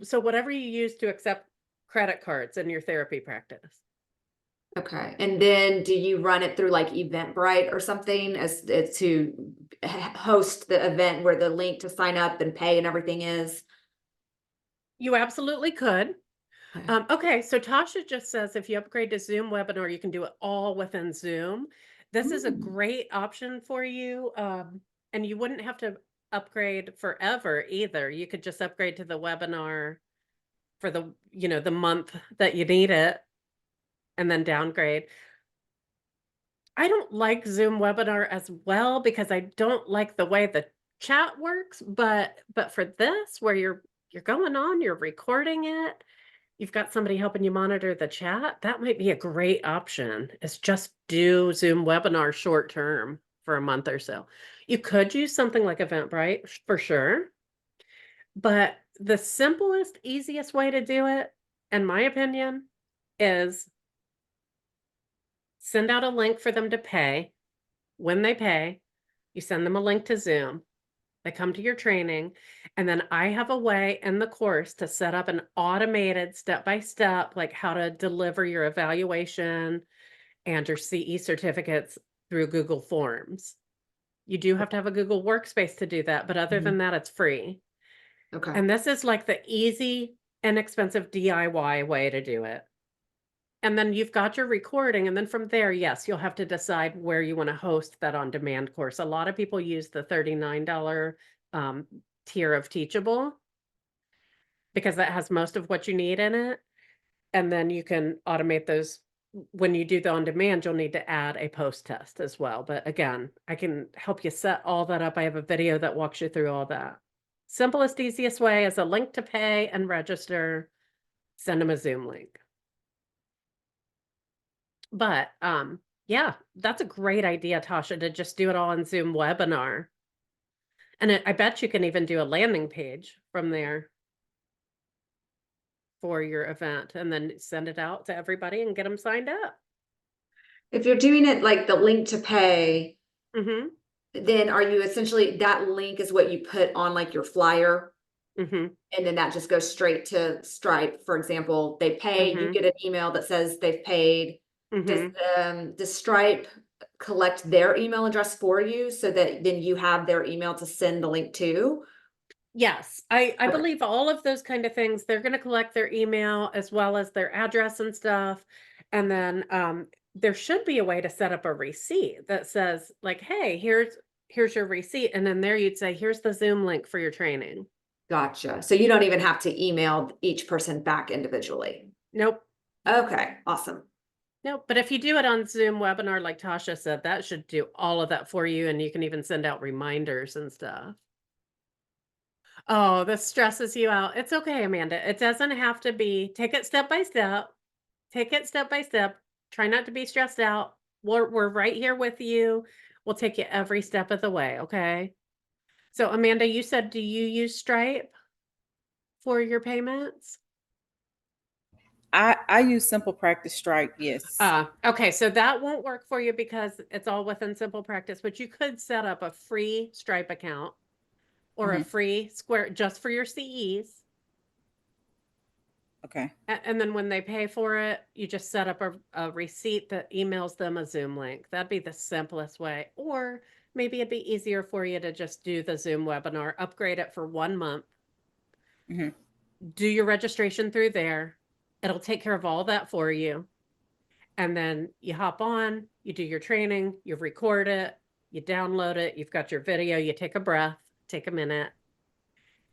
So whatever you use to accept credit cards in your therapy practice. Okay, and then do you run it through like Eventbrite or something as to host the event where the link to sign up and pay and everything is? You absolutely could. Okay. Okay, so Tasha just says if you upgrade to Zoom webinar, you can do it all within Zoom. This is a Mm. great option for you. And you wouldn't have to upgrade forever either. You could just upgrade to the webinar for the month that you need it and then downgrade. I don't like Zoom webinar as well because I don't like the way the chat works, but for this where you're going on, you're recording it, you've got somebody helping you monitor the chat, that might be a great option. Is just do Zoom webinar short term for a month or so. You could use something like Eventbrite for sure, but the simplest, easiest way to do it, in my opinion, is send out a link for them to pay. When they pay, you send them a link to Zoom. They come to your training, and then I have a way in the course to set up an automated step-by-step, like how to deliver your evaluation and your CE certificates through Google Forms. You do have to have a Google Workspace to do that, but other than that, it's free. Okay. And this is like the easy, inexpensive DIY way to do it. And then you've got your recording, and then from there, yes, you'll have to decide where you want to host that on-demand course. A lot of people use the $39 tier of Teachable because that has most of what you need in it. And then you can automate those. When you do the on-demand, you'll need to add a post test as well. But again, I can help you set all that up. I have a video that walks you through all that. Simplest, easiest way is a link to pay and register. Send them a Zoom link. But yeah, that's a great idea, Tasha, to just do it all in Zoom webinar. And I bet you can even do a landing page from there for your event and then send it out to everybody and get them signed up. If you're doing it like the link to pay, Mm-hmm. then are you essentially, that link is what you put on like your flyer? Mm-hmm. And then that just goes straight to Stripe, for example. They pay, you Mm-hmm. get an email that says they've paid. Mm-hmm. Does Stripe collect their email address for you so that then you have their email to send the link to? Yes, I Okay. believe all of those kind of things, they're going to collect their email as well as their address and stuff. And then there should be a way to set up a receipt that says like, hey, here's your receipt. And then there you'd say, here's the Zoom link for your training. Gotcha. So you don't even have to email each person back individually. Nope. Okay, awesome. Nope. But if you do it on Zoom webinar, like Tasha said, that should do all of that for you. And you can even send out reminders and stuff. Oh, this stresses you out. It's okay, Amanda. It doesn't have to be, take it step by step. Take it step by step. Try not to be stressed out. We're right here with you. We'll take you every step of the way, okay? So Amanda, you said, do you use Stripe for your payments? I use Simple Practice Stripe, yes. Okay, so that won't work for you because it's all within Simple Practice, but you could set up a free Stripe account or a Mhm. free Square just for your CEs. Okay. And then when they pay for it, you just set up a receipt that emails them a Zoom link. That'd be the simplest way. Or maybe it'd be easier for you to just do the Zoom webinar, upgrade it for 1 month, Mhm. do your registration through there. It'll take care of all that for you. And then you hop on, you do your training, you record it, you download it, you've got your video, you take a breath, take a minute,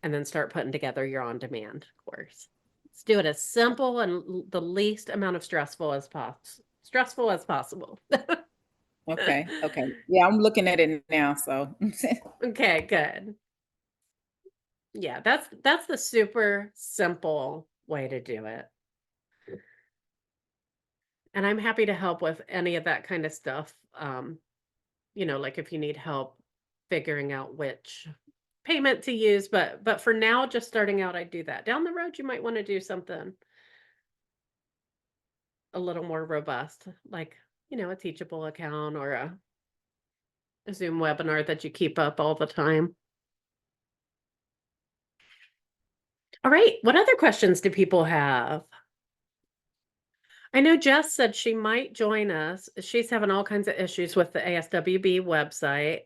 and then start putting together your on-demand course. Let's do it as simple and the least amount of stressful as possible. Okay. Okay. Yeah, I'm looking at it now, so. Okay, good. Yeah, that's the super simple way to do it. And I'm happy to help with any of that kind of stuff. Like if you need help figuring out which payment to use, but for now, just starting out, I do that. Down the road, you might want to do something a little more robust, like, a Teachable account or a Zoom webinar that you keep up all the time. All right, what other questions do people have? I know Jess said she might join us. She's having all kinds of issues with the ASWB website.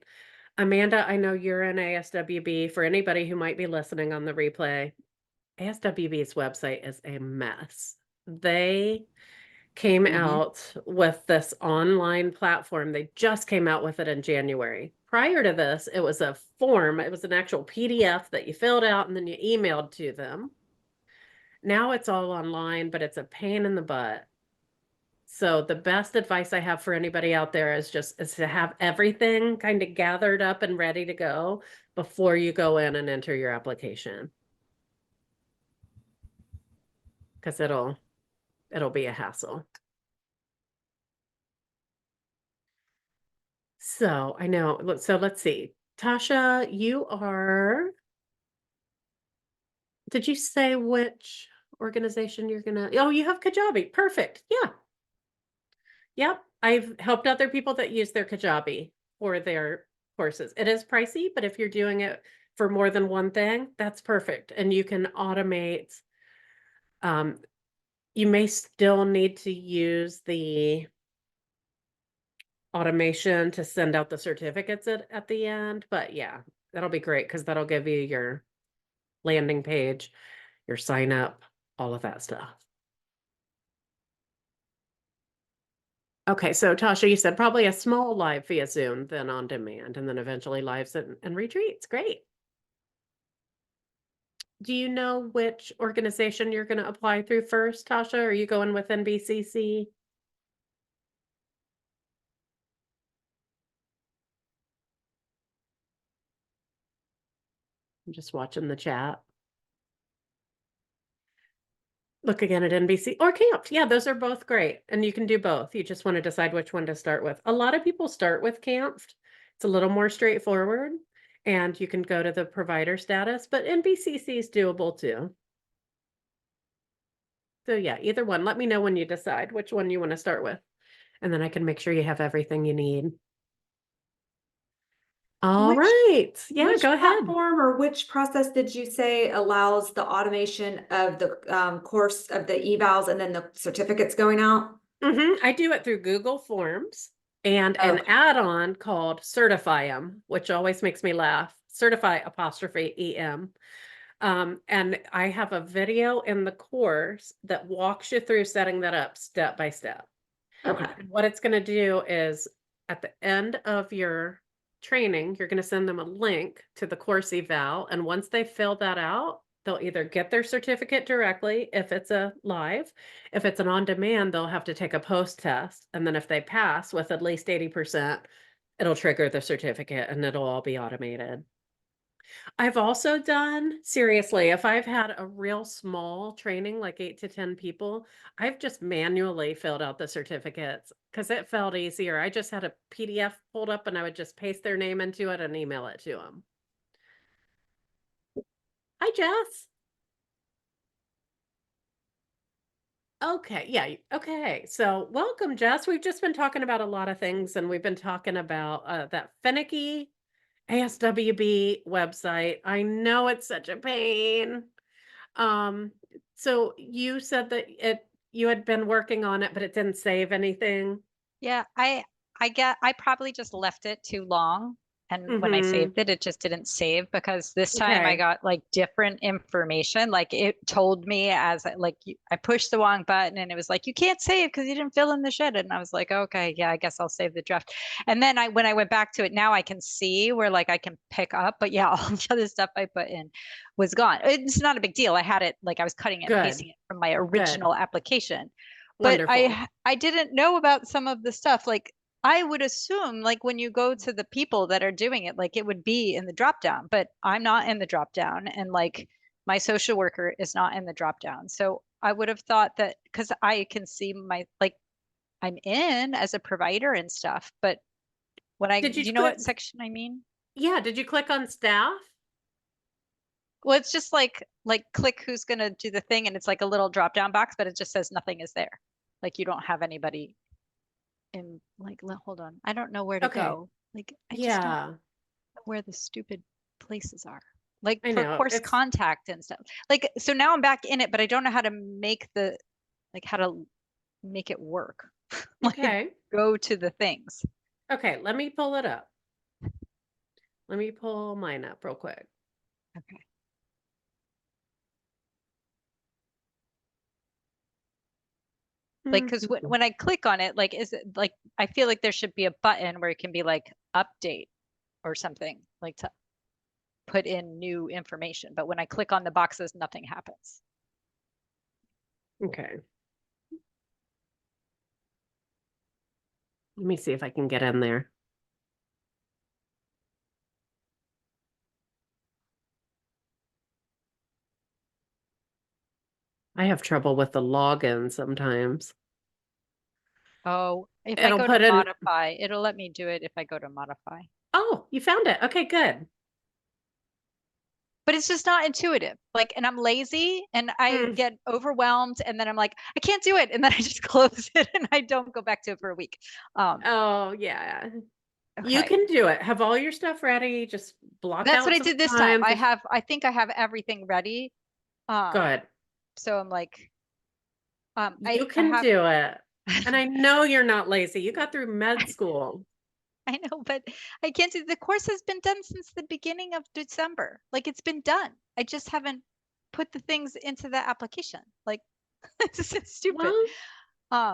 Amanda, I know you're in ASWB. For anybody who might be listening on the replay, ASWB's website is a mess. They came Mhm. out with this online platform. They just came out with it in January. Prior to this, it was a form. It was an actual PDF that you filled out and then you emailed to them. Now it's all online, but it's a pain in the butt. So the best advice I have for anybody out there is to have everything kind of gathered up and ready to go before you go in and enter your application. Because it'll be a hassle. So I know, so let's see. Tasha, did you say which organization you're gonna, oh, you have Kajabi. Perfect. Yeah. Yep. I've helped other people that use their Kajabi for their courses. It is pricey, but if you're doing it for more than one thing, that's perfect. And you can automate. You may still need to use the automation to send out the certificates at the end, but yeah, that'll be great because that'll give you your landing page, your sign up, all of that stuff. Okay, so Tasha, you said probably a small live via Zoom, then on demand, and then eventually lives and retreats. Great. Do you know which organization you're going to apply through first, Tasha? Are you going with NBCC? I'm just watching the chat. Look again at NBC or Camped. Yeah, those are both great. And you can do both. You just want to decide which one to start with. A lot of people start with Camped. It's a little more straightforward and you can go to the provider status, but NBCC is doable too. So yeah, either one. Let me know when you decide which one you want to start with. And then I can make sure you have everything you need. All Which right. Yeah, which go ahead. platform or which process did you say allows the automation of the course of the evals and then the certificates going out? I do it through Google Forms and an Okay. add-on called Certify-em, which always makes me laugh. Certify '*EM. And I have a video in the course that walks you through setting that up step by step. Okay. And what it's going to do is at the end of your training, you're going to send them a link to the course eval. And once they fill that out, they'll either get their certificate directly if it's a live. If it's an on demand, they'll have to take a post test. And then if they pass with at least 80%, it'll trigger the certificate and it'll all be automated. I've also done, seriously, if I've had a real small training, like 8 to 10 people, I've just manually filled out the certificates because it felt easier. I just had a PDF pulled up and I would just paste their name into it and email it to them. Hi, Jess. Okay, yeah, okay. So welcome, Jess. We've just been talking about a lot of things and we've been talking about that finicky ASWB website. I know it's such a pain. Um, so you said that you had been working on it, but it didn't save anything. Yeah, I probably just left it too long. And when I Mm-hmm. saved it, it just didn't save because this time I Okay. got like different information. Like it told me I pushed the wrong button and it was like, you can't save because you didn't fill in the shit. And I was like, okay, yeah, I guess I'll save the draft. And then when I went back to it, now I can see where like I can pick up, but yeah, all the other stuff I put in was gone. It's not a big deal. I had it, like I was cutting it and Good. pasting it from my Good. original application. But Wonderful. I didn't know about some of the stuff. Like I would assume like when you go to the people that are doing it, like it would be in the drop down, but I'm not in the drop down and like my social worker is not in the drop down. So I would have thought that because I can see my like I'm in as a provider and stuff, but Did do you you know click? what section I mean? Yeah, did you click on staff? Well, it's just like click who's gonna do the thing and it's like a little drop down box, but it just says nothing is there. Like you don't have anybody in like hold on. I don't know where to Okay. go. Like I just don't Yeah, know where the stupid places are. Like I for know. course It's contact and stuff. Like so now I'm back in it, but I don't know how to how to make it work. Like okay. go to the things. Okay, let me pull it up. Let me pull mine up real quick. Okay. Like because Mhm. when I click on it, like is it like I feel like there should be a button where it can be like update or something, like to put in new information. But when I click on the boxes, nothing happens. Okay. Let me see if I can get in there. I have trouble with the login sometimes. Oh, if I It'll go to put in, modify, it'll let me do it if I go to modify. oh, you found it. Okay, good. But it's just not intuitive. Like, and I'm lazy and I Mm. get overwhelmed and then I'm like, I can't do it. And then I just close it and I don't go back to it for a week. Oh, yeah. You Okay. can do it. Have all your stuff ready. Just block That's what out I some did this time. times. I think I have everything ready. Um, Good. so I'm like, You I can have, do it. And I know you're not lazy. You got through med school. I know, but I can't do, the course has been done since the beginning of December. Like it's been done. I just haven't put the things into the application. Like, this is stupid. Well,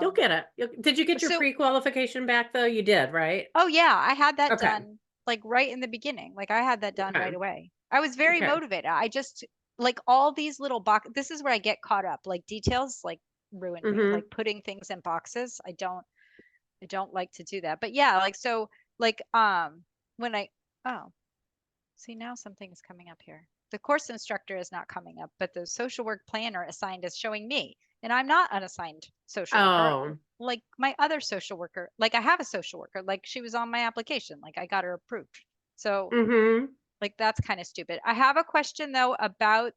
you'll Um, get it. Did you get your so pre-qualification back though? You did, right? Oh yeah, I had that Okay. done like right in the beginning. Like I had that done right Okay. away. I was very Okay. motivated. I just like all these little box. This is where I get caught up. Like details like ruin me. Mm-hmm. Like putting things in boxes. I don't like to do that. But yeah, like so like when I oh, see now something is coming up here. The course instructor is not coming up, but the social work planner assigned is showing me. And I'm not an assigned social worker. Oh. Like my other social worker, like I have a social worker, like she was on my application, like I got her approved. So Mm-hmm. like that's kind of stupid. I have a question though about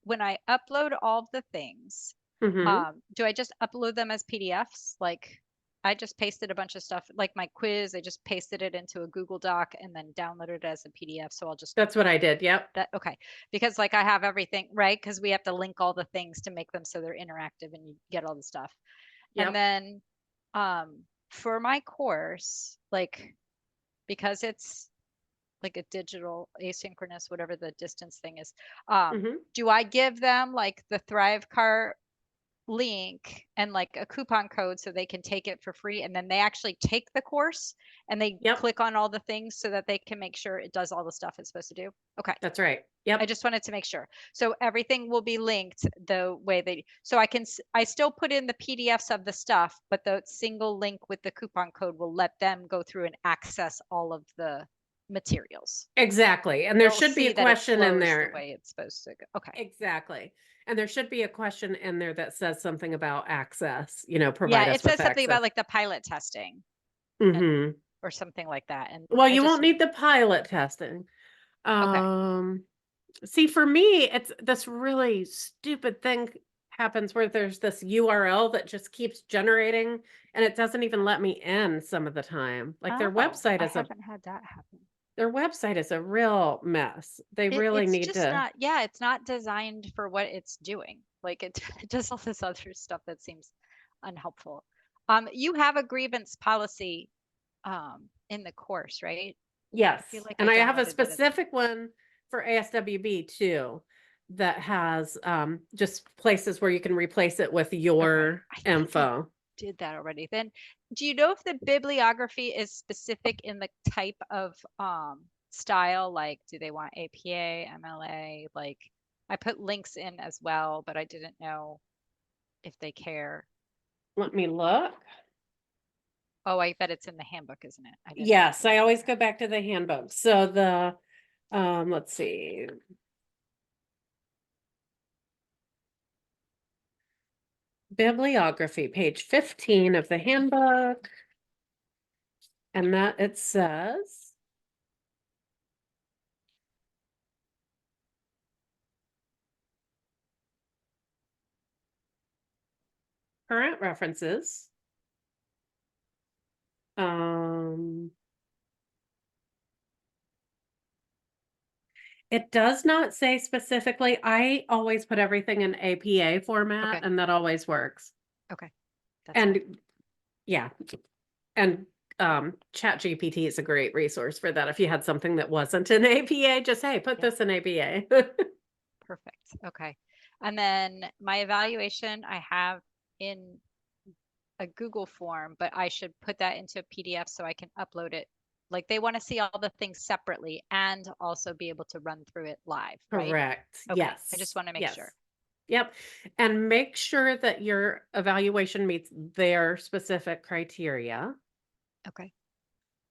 when I upload all of the things, Mm-hmm. do I just upload them as PDFs? Like I just pasted a bunch of stuff, like my quiz, I just pasted it into a Google Doc and then downloaded it as a PDF. So I'll just That's what I did. Yep. that okay. Because like I have everything, right? Because we have to link all the things to make them so they're interactive and you get all the stuff. And Yep. then for my course, like because it's like a digital asynchronous, whatever the distance thing is, Mm-hmm. do I give them like the Thrivecart link and like a coupon code so they can take it for free and then they actually take the course and they Yep. click on all the things so that they can make sure it does all the stuff it's supposed to do? Okay. That's right. I Yep. just wanted to make sure. So everything will be linked the way they, so I still put in the PDFs of the stuff, but the single link with the coupon code will let them go through and access all of the materials. Exactly. And there They'll should be see a that it question in flows there. the way it's supposed to go. Okay. Exactly. And there should be a question in there that says something about access, Yeah, provide it us with says something about access. like the pilot testing Hmm. or something like that. And Well, I you just, won't need the pilot testing. okay. See, for me, it's this really stupid thing happens where there's this URL that just keeps generating and it doesn't even let me in some of the time. Like their Oh, website I is a haven't had that happen. their website is a real mess. They really It's need just to. not, yeah, it's not designed for what it's doing. Like it, it does all this other stuff that seems unhelpful. You have a grievance policy in the course, right? Yes, feel like and I I have a downloaded it as well. specific one for ASWB too that has just places where you can replace it with your I think I info. did that already. Then do you know if the bibliography is specific in the type of style? Like do they want APA, MLA? Like I put links in as well, but I didn't know if they care. Let me look. Oh, I bet it's in the handbook, isn't it? I didn't Yes, look I at always that. go back to the handbook. So the let's see. Bibliography, page 15 of the handbook. And that it says current references. It does not say specifically. I always put everything in APA format Okay. and that always works. Okay. That's fine. And yeah. And Chat GPT is a great resource for that. If you had something that wasn't in APA, just hey, put Yeah. this in APA. Perfect. Okay. And then my evaluation I have in a Google form, but I should put that into a PDF so I can upload it. Like they want to see all the things separately and also be able to run through it live, right? Correct. Okay. Yes. I just want to make Yes. sure. Yep. And make sure that your evaluation meets their specific criteria. Okay.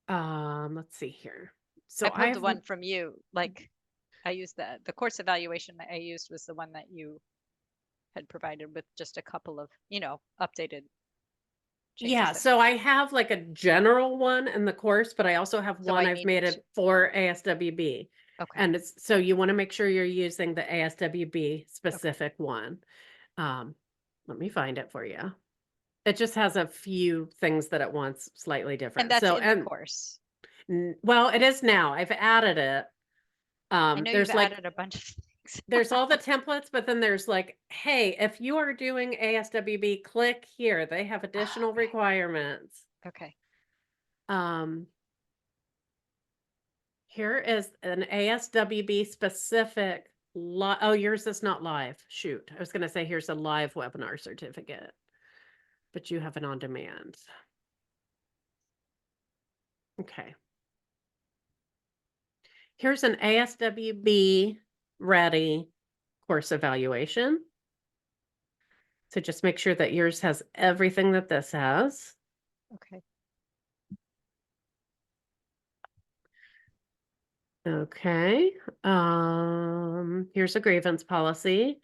Let's see here. So I pulled the I've one from you. Like I used the course evaluation that I used was the one that you had provided with just a couple of, updated changes. yeah, so I have like a general one in the course, but I also have So one I I've need made to- it for ASWB. Okay. And it's so you want to make sure you're using the ASWB specific one. Let me find it for you. It just has a few things that it wants slightly different. And that's So in the course. well, it is now. I've added it. I know you've There's like added a bunch of things. there's all the templates, but then there's like, hey, if you are doing ASWB, click here. They have additional Okay. requirements. Okay. Here is an ASWB specific oh, yours is not live. Shoot. I was going to say here's a live webinar certificate, but you have an on demand. Okay. Here's an ASWB ready course evaluation. So just make sure that yours has everything that this has. Okay. Okay. Here's a grievance policy.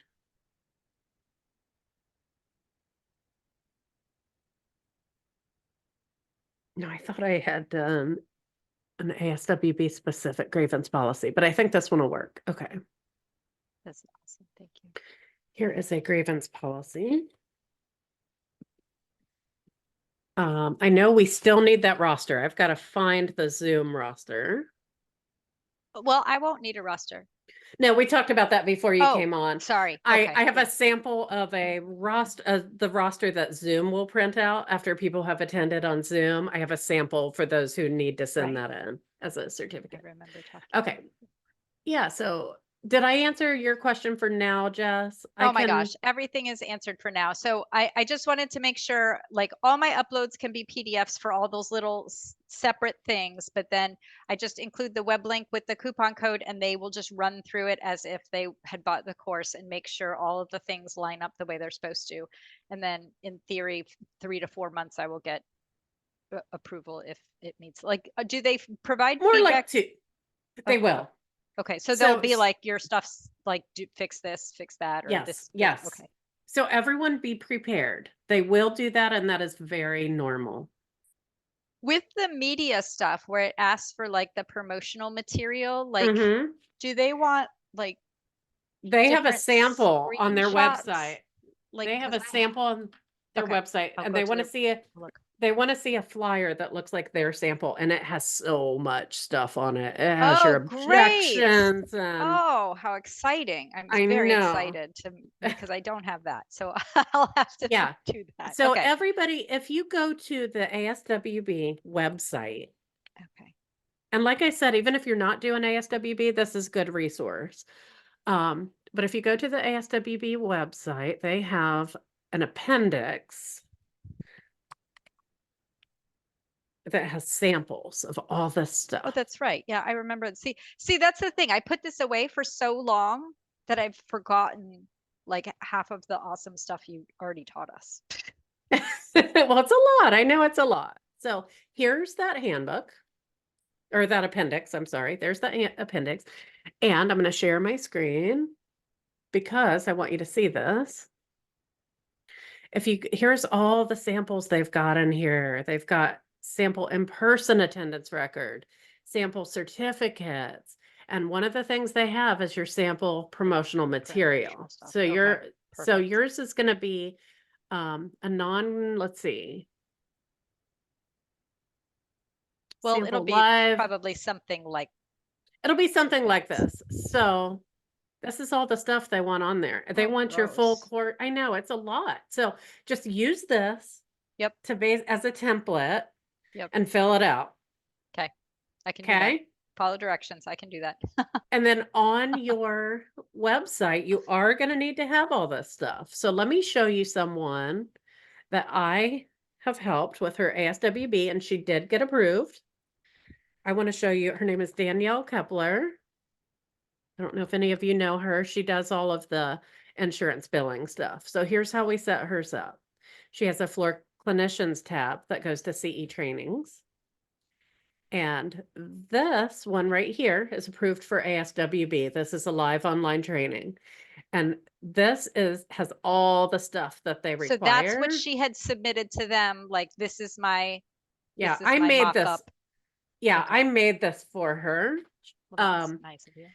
No, I thought I had done an ASWB specific grievance policy, but I think this one will work. Okay. That's awesome. Thank you. Here is a grievance policy. I know we still need that roster. I've got to find the Zoom roster. Well, I won't need a roster. No, we talked about that before you Oh, came on. sorry. I Okay, have yeah. a sample of a roster, the roster that Zoom will print out after people have attended on Zoom. I have a sample for those who need to send Right. that in as a I certificate. remember talking. Okay. Yeah, so did I answer your question for now, Jess? Oh my gosh, everything is answered for now. So I just wanted to make sure like all my uploads can be PDFs for all those little separate things, but then I just include the web link with the coupon code and they will just run through it as if they had bought the course and make sure all of the things line up the way they're supposed to. And then in theory, 3 to 4 months, I will get approval if it meets. Like, do they provide More feedback? like They Okay. will. Okay, so they'll So be s- like, your stuff's like, do fix this, fix that, or Yes, this. yes. Okay. So everyone be prepared. They will do that, and that is very normal. With the media stuff where it asks for like the promotional material, like, Mhm. do they want like They have a different sample on their screenshots? website. Like, They have a 'cause sample on their Okay, website, I'll and go they to want to their see it. look. They want to see a flyer that looks like their sample, and it has so much stuff on it. It has your Oh, great. objections and Oh, how exciting. I'm I very know. excited to, because I don't have that. So I'll have to Yeah. do that. So Okay. everybody, if you go to the ASWB website, Okay. and like I said, even if you're not doing ASWB, this is a good resource. But if you go to the ASWB website, they have an appendix that has samples of all this Oh, stuff. that's right. Yeah, I remember it. See, that's the thing. I put this away for so long that I've forgotten like half of the awesome stuff you already taught us. Well, it's a lot. I know it's a lot. So here's that handbook or that appendix. I'm sorry. There's the appendix. And I'm going to share my screen because I want you to see this. Here's all the samples they've got in here. They've got sample in-person attendance record, sample certificates. And one of the things they have is your sample promotional material. stuff. So Okay, so perfect. yours is going to be let's see. Well, it'll Sample be live. probably something like, It'll be something like this. So this is all the stuff they want on there. They Oh, want your full gross. court. I know it's a lot. So just use this Yep. to base as a template Yep. and fill it out. Okay. I can do that. Okay. Follow directions. I can do that. And then on your website, you are going to need to have all this stuff. So let me show you someone that I have helped with her ASWB, and she did get approved. I want to show you, her name is Danielle Kepler. I don't know if any of you know her. She does all of the insurance billing stuff. So here's how we set hers up. She has a floor clinicians tab that goes to CE trainings. And this one right here is approved for ASWB. This is a live online training. And this has all the stuff that they So require. that's what she had submitted to them. Like, this is my I made this. mock-up. Yeah, Okay. I made this for her. Well, that's nice of you.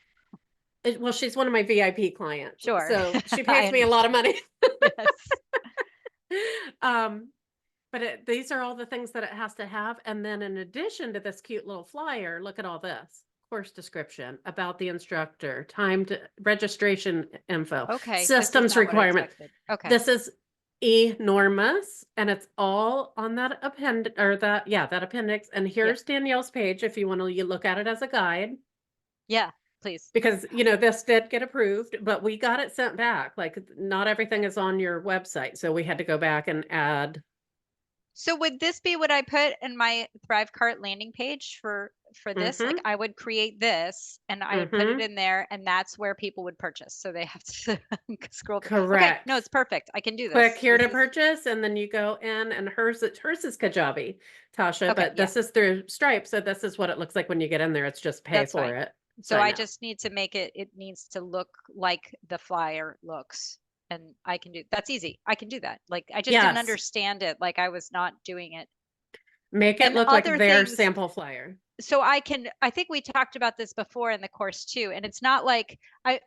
Well, she's one of my VIP clients. Sure. So she I pays me a lot of money. Yes. But these are all the things that it has to have. And then in addition to this cute little flyer, look at all this. Course description, about the instructor, timed registration info, Okay. systems requirement. Okay. This is enormous, and it's all on that that appendix. And here's Danielle's page if you want to look at it as a guide. Yeah, please. Because, this did get approved, but we got it sent back. Like, not everything is on your website. So we had to go back and add. So would this be what I put in my Thrivecart landing page for this? Like, I would create this and I would put it in there, and that's where people would purchase. So they have to scroll. Correct. Okay, no, it's perfect. I can do this. Click here to purchase, and then you go in, and hers is Kajabi, Tasha, but this is through Stripe. So this is what it looks like when you get in there. It's just pay for it. So I just need to make it needs to look like the flyer looks. And I can that's easy. I can do that. Like, I just didn't understand it. Like, I was not doing it. Make it look like their sample flyer. So I think we talked about this before in the course too. And it's not like I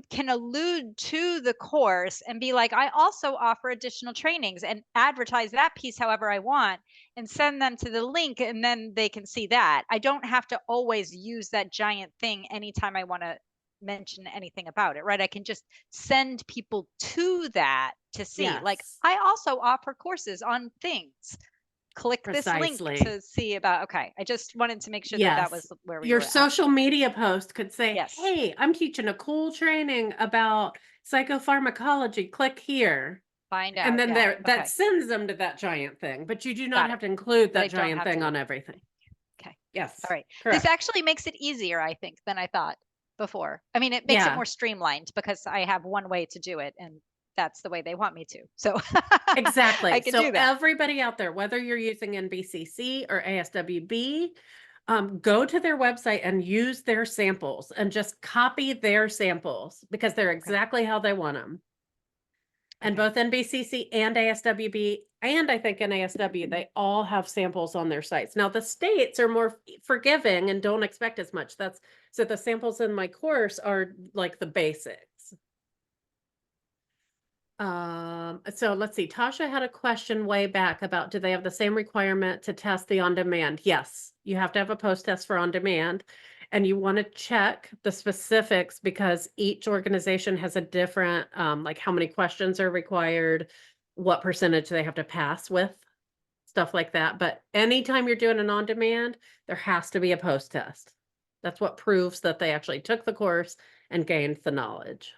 can allude to the course and be like, I also offer additional trainings, and advertise that piece however I want and send them to the link, and then they can see that. I don't have to always use that giant thing anytime I want to mention anything about it, right? I can just send people to that to see, like, I also offer courses on things. Click this link to see about. Okay, I just wanted to make sure that was where we were. Your social media post could say, hey, I'm teaching a cool training about psychopharmacology. Click here. Find out. And then that sends them to that giant thing, but you do not have to include that giant thing on everything. Okay. Yes. All right. Correct. This actually makes it easier, I think, than I thought before. I mean, it makes it more streamlined because I have one way to do it, and that's the way they want me to. So exactly. I can do that. Everybody out there, whether you're using NBCC or ASWB, Go to their website and use their samples and just copy their samples because they're exactly how they want them. And Okay. both NBCC and ASWB, and I think NASW, they all have samples on their sites. Now the states are more forgiving and don't expect as much. So the samples in my course are like the basics. So let's see, Tasha had a question way back about, do they have the same requirement to test the on-demand? Yes, you have to have a post-test for on-demand. And you want to check the specifics because each organization has a different, like how many questions are required, what percentage they have to pass with, stuff like that. But anytime you're doing an on-demand, there has to be a post-test. That's what proves that they actually took the course and gained the knowledge.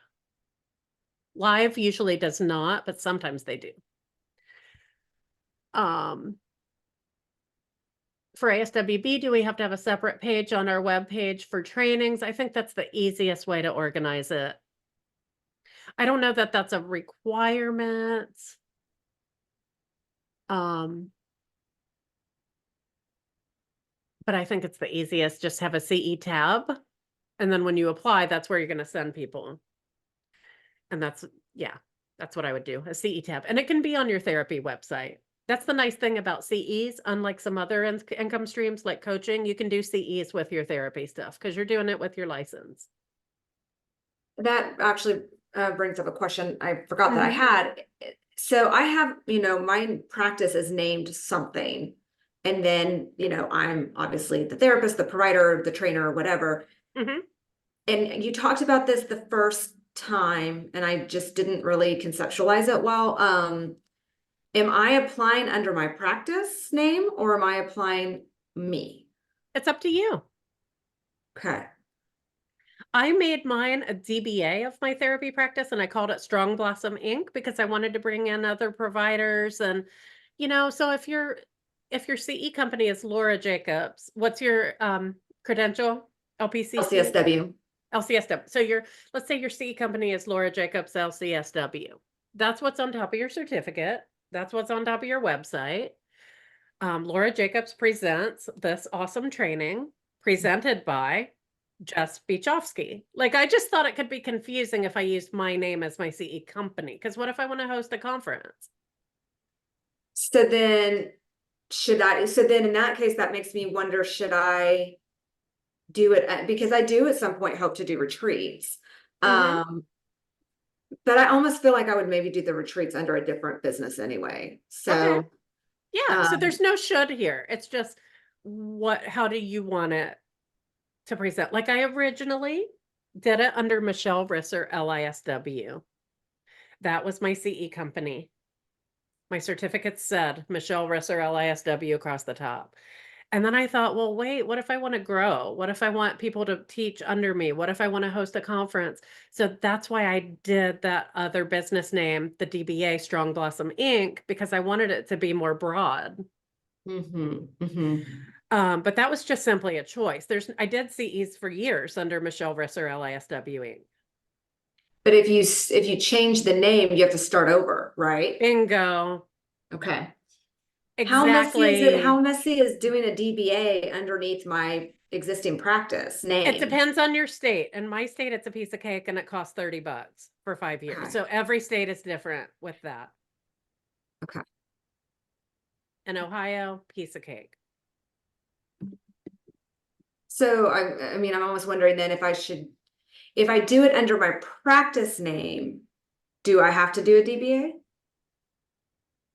Live usually does not, but sometimes they do. For ASWB, do we have to have a separate page on our web page for trainings? I think that's the easiest way to organize it. I don't know that that's a requirement. But I think it's the easiest. Just have a CE tab. And then when you apply, that's where you're going to send people. And that's what I would do, a CE tab. And it can be on your therapy website. That's the nice thing about CEs, unlike some other income streams like coaching, you can do CEs with your therapy stuff because you're doing it with your license. That actually brings up a question I forgot that I had. So I have, my practice is named something. And then, I'm obviously the therapist, the provider, the trainer, whatever. Mhm. And you talked about this the first time, and I just didn't really conceptualize it well. Am I applying under my practice name or am I applying me? It's up to you. Okay. I made mine a DBA of my therapy practice and I called it Strong Blossom Inc. because I wanted to bring in other providers. And, so if your CE company is Laura Jacobs, what's your credential? LPCC? LCSW. LCSW. So let's say your CE company is Laura Jacobs LCSW. That's what's on top of your certificate. That's what's on top of your website. Laura Jacobs presents this awesome training presented by Jess Beachofsky. Like, I just thought it could be confusing if I used my name as my CE company. Because what if I want to host a conference? So then in that case, that makes me wonder, should I do it because I do at some point hope to do retreats. Mhm. But I almost feel like I would maybe do the retreats under a different business anyway. So Okay. Yeah, so um, there's no should here. It's just how do you want it to present? Like I originally did it under Michelle Risser LISW. That was my CE company. My certificate said Michelle Risser LISW across the top. And then I thought, well, wait, what if I want to grow? What if I want people to teach under me? What if I want to host a conference? So that's why I did that other business name, the DBA Strong Blossom Inc., because I wanted it to be more broad. But that was just simply a choice. I did CEs for years under Michelle Risser LISW Inc. But if you change the name, you have to start over, right? Bingo. Okay. Exactly. How messy is doing a DBA underneath my existing practice name? It depends on your state. In my state, it's a piece of cake and it costs $30 for 5 years. Okay. So every state is different with that. Okay. In Ohio, piece of cake. So I mean, I'm almost wondering then if I do it under my practice name, do I have to do a DBA?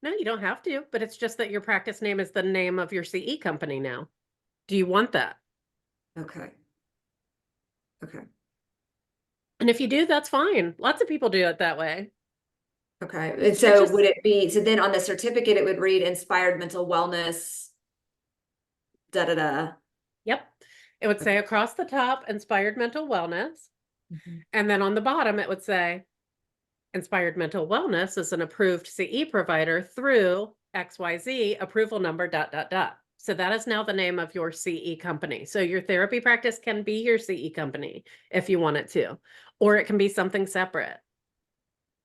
No, you don't have to, but it's just that your practice name is the name of your CE company now. Do you want that? Okay. Okay. And if you do, that's fine. Lots of people do it that way. Okay. And so would it be, so then on the certificate, it would read inspired mental wellness, da da da. Yep. It would say across the top, inspired mental wellness. And then on the bottom, it would say Inspired Mental Wellness is an approved CE provider through XYZ approval number ... So that is now the name of your CE company. So your therapy practice can be your CE company if you want it to, or it can be something separate.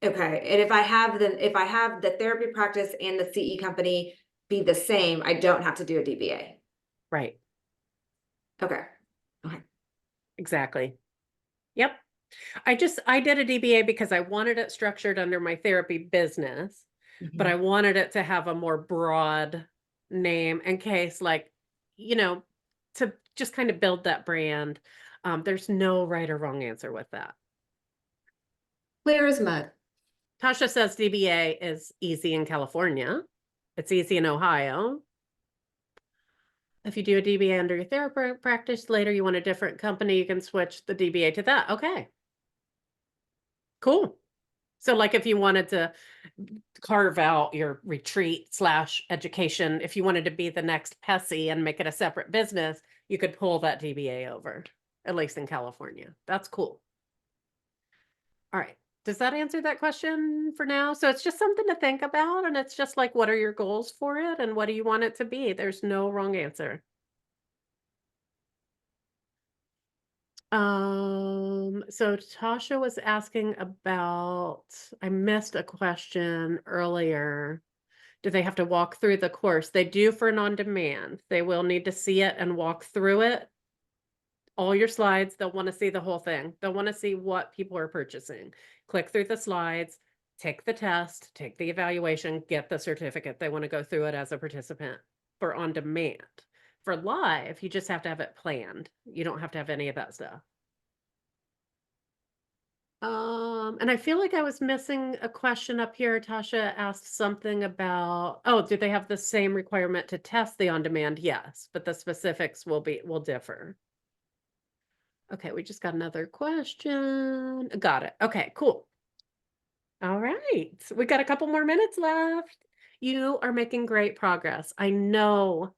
Okay. And if I have the therapy practice and the CE company be the same, I don't have to do a DBA. Right. Okay. Exactly. Yep. I did a DBA because I wanted it structured under my therapy business, but I wanted it to have a more broad name in case, like, to just kind of build that brand. There's no right or wrong answer with that. Clear as mud. Tasha says DBA is easy in California. It's easy in Ohio. If you do a DBA under your therapy practice, later you want a different company, you can switch the DBA to that. Okay. Cool. So like if you wanted to carve out your retreat / education, if you wanted to be the next PESI and make it a separate business, you could pull that DBA over, at least in California. That's cool. All right. Does that answer that question for now? So it's just something to think about, and it's just like, what are your goals for it and what do you want it to be? There's no wrong answer. So Tasha was asking about, I missed a question earlier. Do they have to walk through the course? They do for an on-demand. They will need to see it and walk through it. All your slides, they'll want to see the whole thing. They'll want to see what people are purchasing. Click through the slides, take the test, take the evaluation, get the certificate. They want to go through it as a participant for on-demand. For live, you just have to have it planned. You don't have to have any of that stuff. And I feel like I was missing a question up here. Tasha asked something about, oh, do they have the same requirement to test the on-demand? Yes, but the specifics will differ. Okay, we just got another question. Got it. Okay, cool. All right, we got a couple more minutes left. You are making great progress. I know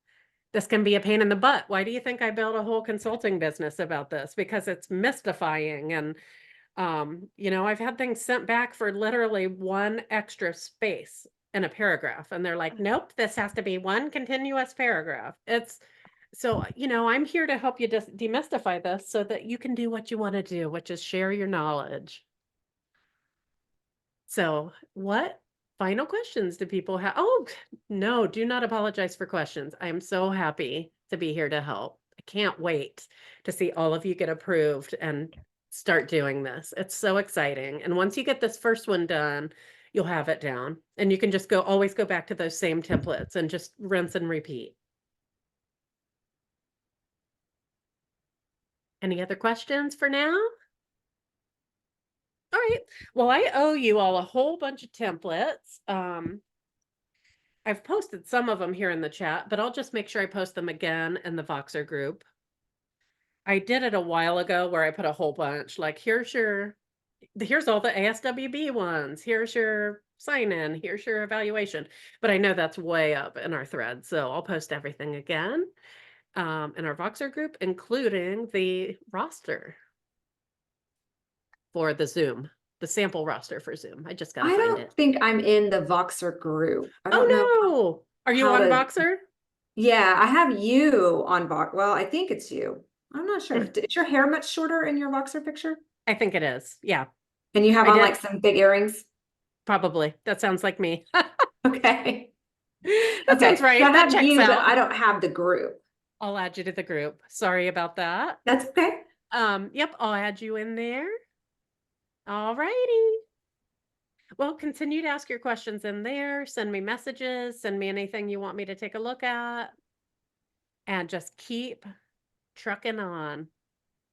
this can be a pain in the butt. Why do you think I built a whole consulting business about this? Because it's mystifying. And, I've had things sent back for literally one extra space in a paragraph. And they're like, nope, this has to be one continuous paragraph. So, I'm here to help you just demystify this so that you can do what you want to do, which is share your knowledge. So what final questions do people have? Oh, no, do not apologize for questions. I am so happy to be here to help. I can't wait to see all of you get approved and start doing this. It's so exciting. And once you get this first one done, you'll have it down and you can just always go back to those same templates and just rinse and repeat. Any other questions for now? All right. Well, I owe you all a whole bunch of templates. I've posted some of them here in the chat, but I'll just make sure I post them again in the Voxer group. I did it a while ago where I put a whole bunch, like here's all the ASWB ones. Here's your sign in. Here's your evaluation. But I know that's way up in our thread. So I'll post everything again in our Voxer group, including the roster for the Zoom, the sample roster for Zoom. I just got to I find don't it. think I'm in the Voxer group. I Oh don't know. no. Are you how on to- Voxer? Yeah, I have you on Voxer. Well, I think it's you. I'm not sure. Mm. Is your hair much shorter in your Voxer picture? I think it is. Yeah, And you have I on did. like some big earrings? Probably. That sounds like me. Okay. That sounds right. So I That have checks you, but out. I don't have the group. I'll add you to the group. Sorry about that. That's okay. Yep, I'll add you in there. All righty. Well, continue to ask your questions in there. Send me messages. Send me anything you want me to take a look at. And just keep trucking on.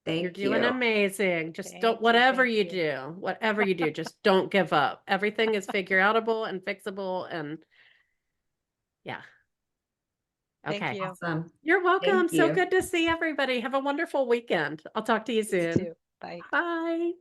Thank You're you. doing amazing. Just Thank don't, you, whatever thank you you. do, whatever you do, just don't give up. Everything is figure outable and fixable. And yeah. Thank Okay. you. Awesome. You're welcome. Thank So you. good to see everybody. Have a wonderful weekend. I'll talk to you You soon. too. Bye. Bye.